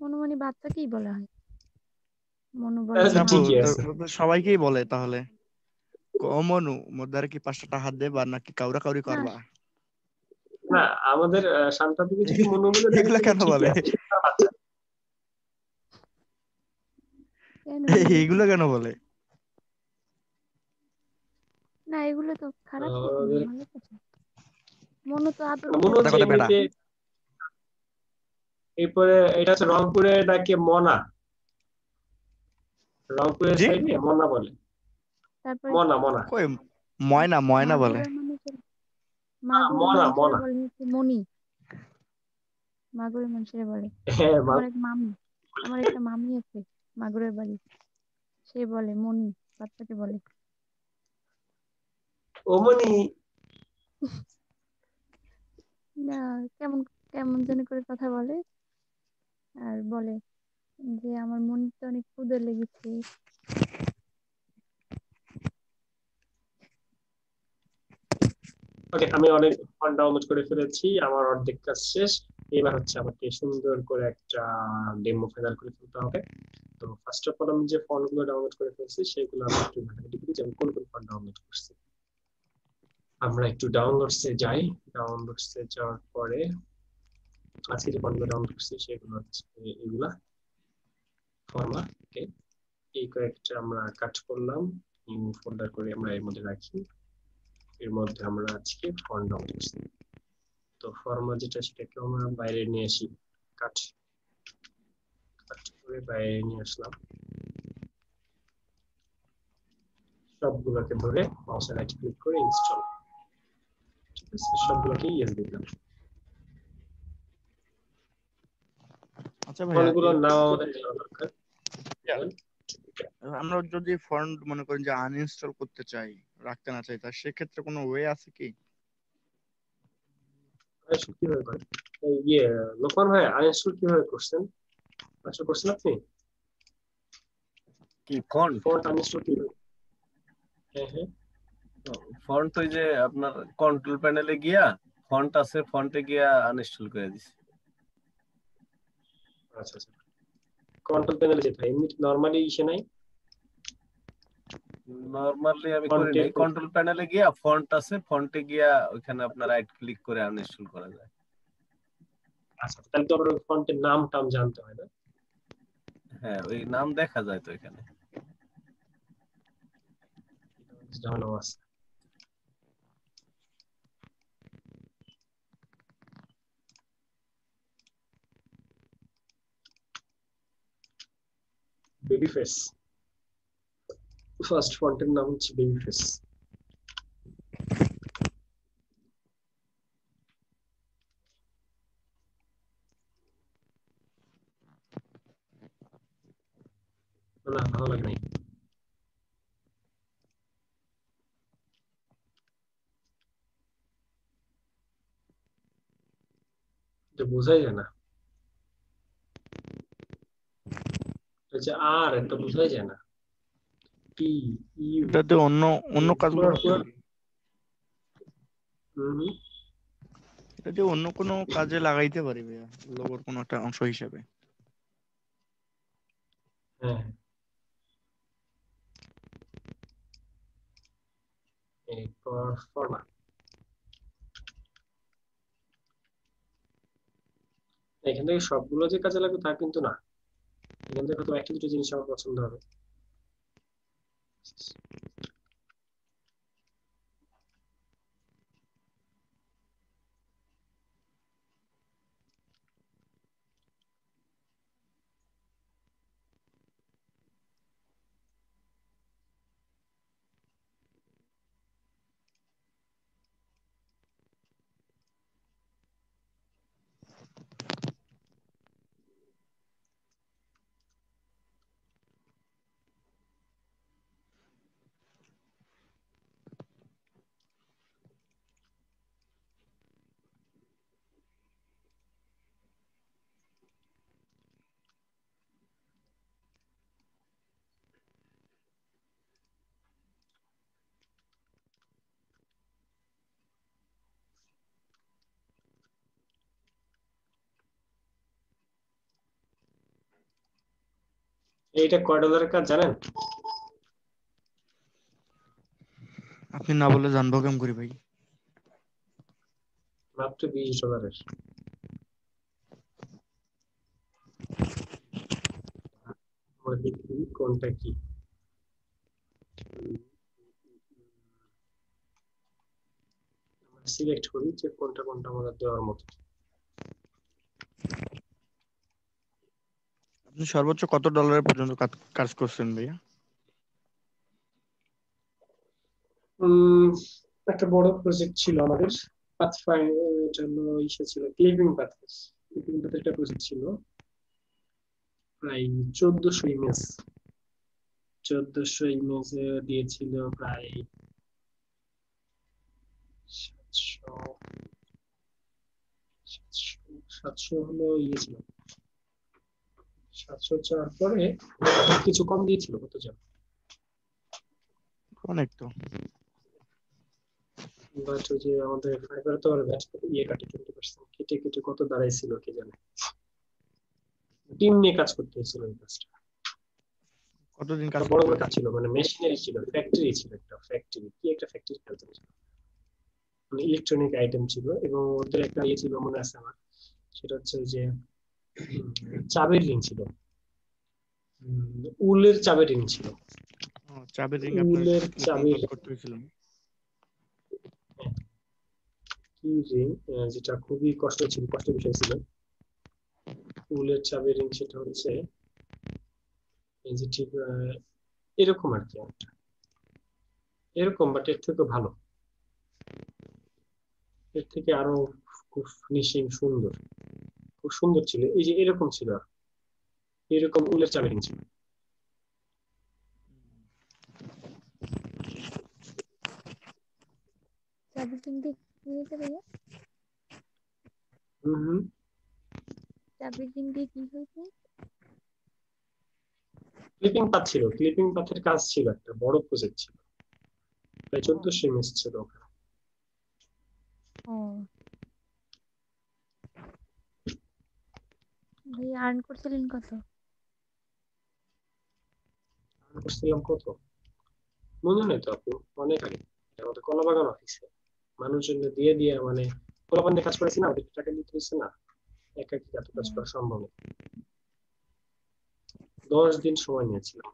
মনু মানে বাচ্চাকেই বলা হয়। মনু বলে, তাহলে তো আচ্ছা আপু, মামু ঠিকই তো আছে। তো সবাইকেই বলে তাহলে, ও মনু, মোর দ্বারা কি 5 টাকা হাত দেবা নাকি কাউরা কাউরি না, করবা? না, আমাদের শান্তাদিকে যদি মনু বলে ডাকে এগুলা তাহলে কেন ঠিকই বলে? আছে, সে তার বাচ্চা। কেন বলবো? এইগুলো কেন বলে? না, এগুলো তো খারাপ কিছু না, আমাদের ভালো কিছু। মনু তো আদর মনু করে কথা হচ্ছে কথা ডাকে। বেটা। এমনিতে। এরপরে এটা হচ্ছে রংপুরে ডাকে মনা, রংপুরের জি, সাইডে মনা বলে। তারপরে মনা মনা। কই ময়না, ময়না বলে। মাগুরা মানুষের মাগুরা মনা মানুষেরা মনা। বলে হচ্ছে মনি। মাগুরা মানুষেরা বলে। হ্যাঁ, আমার একটা মামি আছে মাগুরার বাড়ি, সে বলে মনি, বাচ্চাকে বলে। ওমনি। না, কেমন কেমন যেন করে কথা বলে, আর বলে যে আমার মনটা অনেক ক্ষুধা লেগেছে। ওকে, আমি অনেক ফন্ট ডাউনলোড করে ফেলেছি, আমার অর্ধেক কাজ শেষ। এবার হচ্ছে আমাকে সুন্দর করে একটা ডেমো ফাইনাল করে ফেলতে হবে। তো ফার্স্ট অফ অল আমি যে ফন্ট গুলো ডাউনলোড করে ফেলছি সেগুলো আমি একটু ঘাটাঘাটি করি যে আমি কোন কোন ফন্ট ডাউনলোড করছি। আমরা একটু ডাউনলোডসে যাই। ডাউনলোডসে যাওয়ার পরে আজকে যে ফন্টগুলো ডাউনলোড করছি সেগুলো হচ্ছে এগুলা ফর্মা। ওকে, এই কয়েকটা আমরা কাট করলাম, নিউ ফোল্ডার করে আমরা এর মধ্যে রাখি। এর মধ্যে আমরা আজকে ফন্ট ডাউনলোড করছি। তো ফর্মা যেটা সেটাকে আমরা বাইরে নিয়ে আসি, কাট কাট করে বাইরে নিয়ে আসলাম। সবগুলোকে ধরে মাউসে রাইট ক্লিক করে ইনস্টল। ঠিক আছে, সবগুলোকে ইয়েস দিলাম। আচ্ছা ভাইয়া, ফন্টগুলোর নাম আমাদের জানা দরকার। আমরা যদি ফন্ট মনে করেন যে আনইনস্টল করতে চাই, রাখতে না চাই, তার সেক্ষেত্রে কোনো ওয়ে আছে কি? কিভাবে করেন? ইয়ে, লোকমান ভাই আনইনস্টল কিভাবে করছেন? আচ্ছা, করছেন আপনি কি ফন্ট? ফন্ট আনইনস্টল কিভাবে? হ্যাঁ হ্যাঁ। ফন্ট ওই যে আপনার কন্ট্রোল প্যানেলে গিয়া ফন্ট আছে, ফন্টে গিয়া আনইনস্টল করে দিছি। আচ্ছা আচ্ছা, কন্ট্রোল প্যানেলে যেতে হয়, এমনি নরমালি ইসে নাই। নরমালি আমি করি ফন্টের নাই, কন্ট্রোল প্যানেলে গিয়া ফন্ট আছে, ফন্টে গিয়া ওখানে আপনার রাইট ক্লিক করে আনইনস্টল করা যায়। আচ্ছা, তাহলে তো আবার ফন্টের নাম টাম জানতে হয় না? হ্যাঁ, ওই নাম দেখা যায় তো এখানে। জানানো আছে। বেবি ফেস, ফার্স্ট ফন্টের নাম হচ্ছে বেবি ফেস। না, ভালো লাগে নাই। এটা বোঝাই যায় না, এটা আর এটা বোঝাই যায় না। পি ইউ এটাতে অন্য অন্য কাজগুলো হতে পারে, এটা দিয়ে অন্য কোনো কাজে লাগাইতে পারি ভাইয়া, লোগোর কোনো একটা অংশ হিসেবে। হ্যাঁ, এরপর ফরমা। এখান থেকে সবগুলো যে কাজে লাগবে তা কিন্তু না, এখান থেকে হয়তো একটা দুটো জিনিস আমার পছন্দ হবে। এইটা কয় ডলারের কাজ জানেন? আপনি না বলে জানবো কেমন করি ভাই? মাত্র $20। আমরা দেখি কোনটা কি। সিলেক্ট করি যে কোনটা কোনটা আমাদের দেওয়ার মতো। আপনি সর্বোচ্চ কত ডলারের পর্যন্ত কাজ করছেন ভাইয়া? একটা বড় প্রজেক্ট ছিল আমাদের, জন্য ইসে ছিল ক্লিপিং পাথের একটা প্রজেক্ট ছিল, প্রায় 1400 ইমেজ দিয়েছিল, প্রায় 700 হলো ইয়ে ছিল, 700 চাওয়ার পরে কিছু কম দিয়েছিল, কত জানো? অনেক তো। বাট ওই যে আমাদের ফাইবার তো ব্যাচ ইয়ে কাটে 20% কেটে কেটে কত দাঁড়াইছিল কে জানে। টিম নিয়ে কাজ করতে হয়েছিল এই কাজটা। কতদিন কাজ বড় করতে বড় কাজ ছিল, মানে মেশিনারি ছিল, ফ্যাক্টরি ছিল, একটা ফ্যাক্টরি, কি একটা ফ্যাক্টরি কাজ ছিল, মানে ইলেকট্রনিক আইটেম ছিল। এবং ওদের একটা ইয়ে ছিল মনে আছে আমার, সেটা হচ্ছে ওই যে চাবির রিং ছিল, উলের চাবির রিং ছিল। চাবির রিং আপনার উলের চাবির কাজ করতে হয়েছিল? কি রিং, যেটা খুবই কষ্টের বিষয় ছিল, উলের চাবির রিং। সেটা হচ্ছে এই যে ঠিক এরকম আর কি, এরকম, বাট এর থেকে ভালো, এর থেকে আরো খুব ফিনিশিং সুন্দর, খুব সুন্দর ছিল। এই যে এরকম ছিল, এরকম উলের চাবি রিং ছিল। চাবি রিং দিয়ে কি হয়েছে ভাইয়া? চাবি রিং দিয়ে কি হয়েছে? ক্লিপিং পাথ ছিল, ক্লিপিং পাথের কাজ ছিল, একটা বড় প্রজেক্ট ছিল, প্রায় 1400 ইমেজ ছিল ওখানে। ভাই আর্ন করছিলেন কত? করছিলাম কত মনে নেই তো আপু, অনেক আগে, আমাদের কলাবাগান অফিসে মানুষজন দিয়ে দিয়ে, মানে কলাবাগানে কাজ করেছি না, ওদের টাকা দিতে হচ্ছে না, একা কি এত কাজ করা সম্ভব না। 10 দিন সময় নিয়েছিলাম।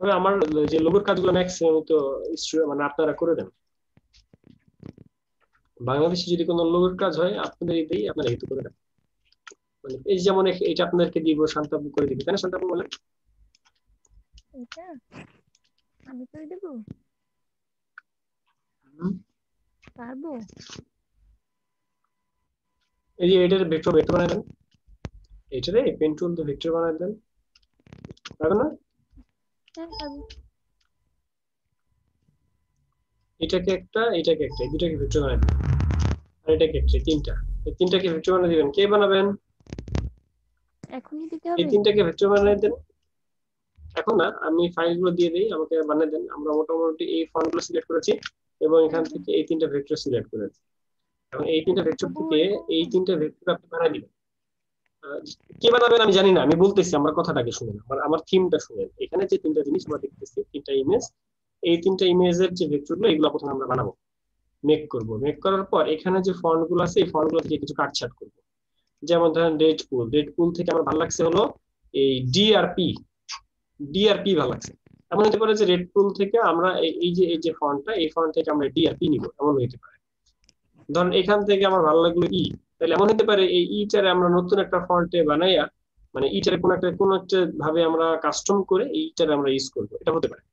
তবে আমার যে লোগোর কাজগুলো ম্যাক্সিমাম তো মানে আপনারা করে দেন। বাংলাদেশে যদি কোনো লোগোর কাজ হয় আপনাদের এটাই আপনারা হেতু করে দেন। মানে এই যেমন এটা আপনাদেরকে দিব, শান্তাবু করে দিবে, তাই না শান্তাবু বলেন? এটা আমি করে দেব, পারবো। এই যে এটার ভেক্টর বানাই দেন, এইটারে পেন টুল দিয়ে ভেক্টর বানাই দেন, পারবেন না? হ্যাঁ পারবো। এটাকে একটা, এটাকে একটা, এই দুটাকে ভেক্টর বানাই দেন, আর এটাকে একটা, তিনটা, এই তিনটাকে ভেক্টর বানাই দিবেন। কে বানাবেন? এখনই দিতে এই হবে? তিনটাকে ভেক্টর বানাই দেন। এখন না, আমি ফাইলগুলো দিয়ে দিই, আমাকে বানিয়ে দেন। আমরা মোটামুটি এই ফন্টগুলো সিলেক্ট করেছি এবং এখান থেকে এই তিনটা ভেক্টর সিলেক্ট করেছি। এবং এই তিনটা ভেক্টর থেকে এই তিনটা ভেক্টর আপনি বানিয়ে দিবেন। কে বানাবেন আমি জানি না, আমি বলতেছি, আমার কথাটাকে শুনেন, আমার থিমটা শুনেন। এখানে যে তিনটা জিনিস আমরা দেখতেছি, তিনটা ইমেজ, এই তিনটা ইমেজের যে ভেক্টরগুলো, এগুলো প্রথমে আমরা বানাবো, মেক করব। মেক করার পর এখানে যে ফন্টগুলো আছে, এই ফন্টগুলো থেকে কিছু কাটছাট করব। যেমন ধরেন ডেডপুল থেকে আমার ভালো লাগছে হলো এই ডিআরপি ভালো লাগছে। এমন হতে পারে যে রেডপুল থেকে আমরা এই যে ফন্টটা, এই ফন্ট থেকে আমরা ডিআরপি নিব, এমন হতে পারে। ধরেন এখান থেকে আমার ভালো লাগলো তাহলে এমন হতে পারে এই ইটারে আমরা নতুন একটা ফন্টে বানাইয়া, মানে ইটারে কোন একটা ভাবে আমরা কাস্টম করে এইটারে আমরা ইউজ করবো, এটা হতে পারে।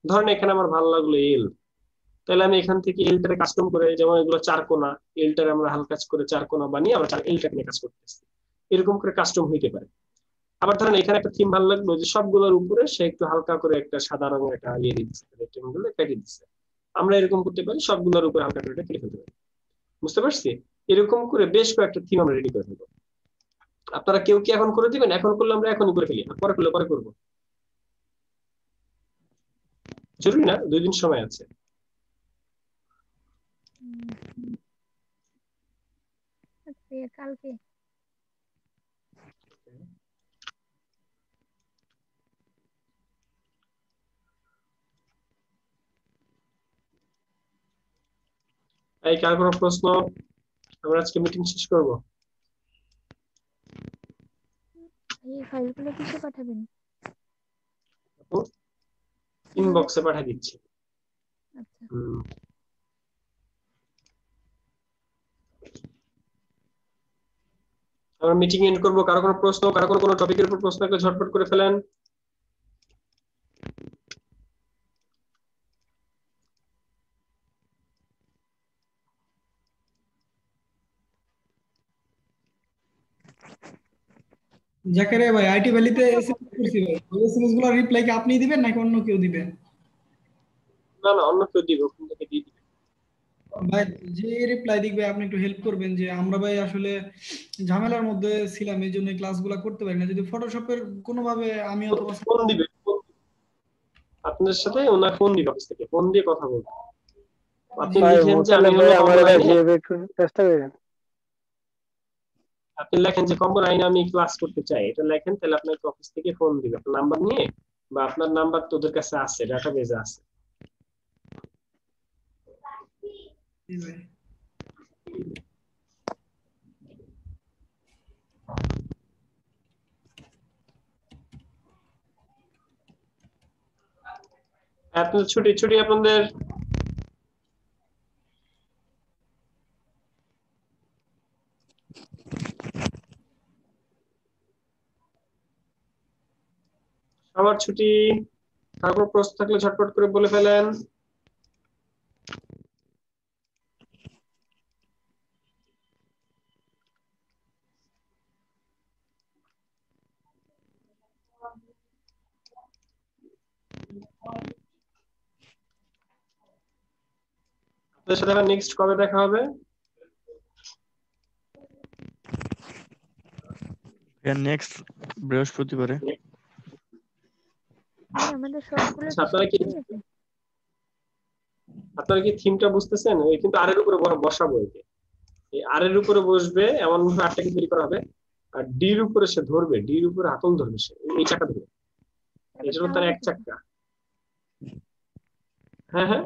ধরেন এখানে আমার ভালো লাগলো এল, তাহলে আমি এখান থেকে এলটারে কাস্টম করে, যেমন এগুলো চারকোনা, এলটারে আমরা হালকা করে চারকোনা বানিয়ে আমরা এলটাকে নিয়ে কাজ করতেছি, এরকম করে কাস্টম হইতে পারে। আবার ধরেন এখানে একটা থিম ভালো লাগলো যে সবগুলোর উপরে সে একটু হালকা করে একটা সাদা রঙের একটা ইয়ে দিচ্ছে, রেক্টেঙ্গল কেটে দিচ্ছে, আমরা এরকম করতে পারি, সবগুলোর উপরে হালকা করে কেটে ফেলতে পারি। বুঝতে পারছি? এরকম করে বেশ কয়েকটা থিম আমরা রেডি করে ফেলবো। আপনারা কেউ কি এখন করে দিবেন? এখন করলে আমরা এখনই করে ফেলি, পরে করলে পরে করবো। জরুরি না, 2 দিন সময় আছে। আচ্ছা কালকে এই কার কোনো প্রশ্ন? আমরা আজকে মিটিং শেষ করব। এই ফাইলগুলো কিসে পাঠাবেন? ইনবক্সে পাঠিয়ে দিচ্ছি। আচ্ছা আমরা মিটিং এন্ড করব। কারো কোনো প্রশ্ন, কারো কোনো টপিকের উপর প্রশ্ন থাকলে ঝটপট করে ফেলেন। জাকারিয়া ভাই আইটি ভ্যালিতে এসএমএস করছি ভাই, ওই এসএমএস গুলো রিপ্লাই কি আপনি দিবেন নাকি অন্য কেউ দিবেন? না না, অন্য কেউ দিবে, ওখান থেকে দিয়ে দিবে। ভাই যে রিপ্লাই দিবে আপনি একটু হেল্প করবেন, যে আমরা ভাই আসলে ঝামেলার মধ্যে ছিলাম, এই জন্য ক্লাসগুলো করতে পারি না। যদি ফটোশপের কোনোভাবে আমি অথবা ফোন দিবে, আপনার সাথে ওনার ফোন দিবে, অফিস থেকে ফোন দিয়ে কথা বলবে। আপনি ভাই লিখেন যে আমি মোতালেব ভাই হলো আমার কম্বো কাছে নাইনে, একটু চেষ্টা করেন। আপনি লেখেন যে কম্বো নাইনে আমি ক্লাস করতে চাই, এটা লেখেন, তাহলে আপনাকে অফিস থেকে ফোন দিবে আপনার নাম্বার নিয়ে, বা আপনার নাম্বার তোদের কাছে আছে, ডাটাবেজে আছে। জি ভাই। আপনার ছুটি ছুটি আপনাদের সবার ছুটি। কারো প্রশ্ন থাকলে ঝটপট করে বলে ফেলেন। আপনাদের সাথে আবার নেক্সট কবে দেখা হবে? নেক্সট বৃহস্পতিবারে। ভাই আমাদের সবগুলো আচ্ছা, কি শেষ হয়ে গেছে? আপনারা কি থিমটা বুঝতেছেন? ওই কিন্তু আর এর উপরে বসাবো, এই আর এর উপরে বসবে, এমন ভাবে আটটাকে তৈরি করা হবে, আর ডির উপরে সে ধরবে, ডির উপরে হাতল ধরবে, সে এই চাকা ধরবে, এটা হলো তার এক চাকা। হ্যাঁ হ্যাঁ,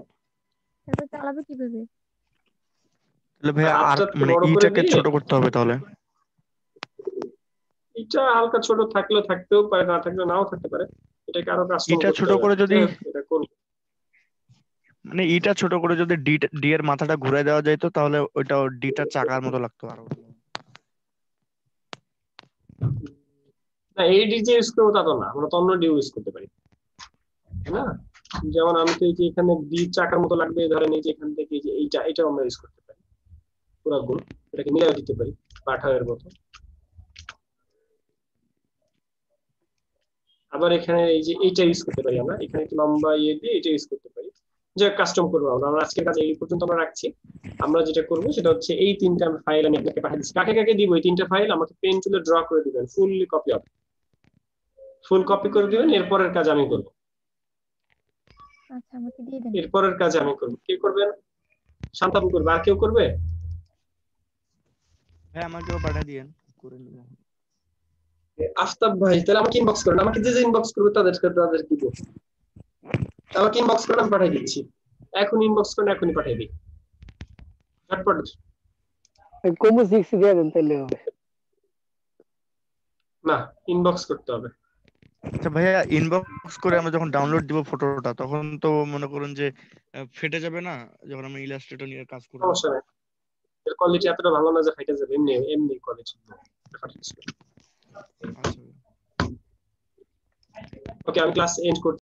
তারপর চালাবে কিভাবে? তাহলে ভাই আর হাতটাকে মানে বড় করে ইটাকে দিয়ে, ছোট করতে হবে তাহলে। এটা হালকা ছোট থাকলেও থাকতেও পারে, না থাকলে নাও থাকতে পারে, এটাকে আরো কাস্টম ইটা করতে ছোট হবে। করে যদি এটা করব, মানে ইটা ছোট করে যদি ডি এর মাথাটা ঘুরে দেওয়া যেত তাহলে ওইটা ডিটা চাকার মতো লাগতো আরো। না এই ডিজে ইউজ করবো তা তো না, আমরা তো অন্য ডি ইউজ করতে পারি না। যেমন আমি তো এই যে এখানে ডি চাকার মতো লাগবে, ধরেন এই যে এখান থেকে এই যে এটা আমরা ইউজ করতে পারি, পুরো গোল এটাকে মিলাই দিতে পারি পাঠাওয়ের মতো। আবার এখানে এই যে এইটা ইউজ করতে পারি, আমরা এখানে একটু লম্বা ইয়ে দিয়ে এটা ইউজ করতে পারি, যে কাস্টম করবো আমরা। আজকের কাজ এই পর্যন্ত আমরা রাখছি। আমরা যেটা করবো সেটা হচ্ছে এই 3টা ফাইল আমি আপনাকে পাঠিয়ে দিচ্ছি। কাকে কাকে দিব এই 3টা ফাইল? আমাকে পেন টুলে ড্র করে দিবেন, ফুল কপি করে দিবেন। এরপরের কাজ আমি করবো, আচ্ছা আমাকে দিয়ে দেন। এরপরের কাজ আমি করবো। কে করবেন? শান্তাবু করবে, আর কেউ করবে? ভাই আমাকেও পাঠিয়ে দিয়েন, করে নিব। আফতাব ভাই, তাহলে আমাকে ইনবক্স করেন, আমাকে যে ইনবক্স করবে তাদের দিব। আমাকে ইনবক্স করেন, আমি পাঠিয়ে দিচ্ছি। এখন ইনবক্স করেন, এখনই পাঠিয়ে দিই ঝটপট। কম্বো 6 দিয়ে দেন তাহলে হবে। না, ইনবক্স করতে হবে। আচ্ছা ভাইয়া, ইনবক্স করে আমরা যখন ডাউনলোড দিব ফটোটা, তখন তো মনে করুন যে ফেটে যাবে না যখন আমি ইলাস্ট্রেটর নিয়ে কাজ করব? সমস্যা নেই, এর কোয়ালিটি এতটা ভালো না যে ফাইটে যাবে, এমনি এমনি কোয়ালিটি। ওকে, আমি ক্লাস এন্ড করছি।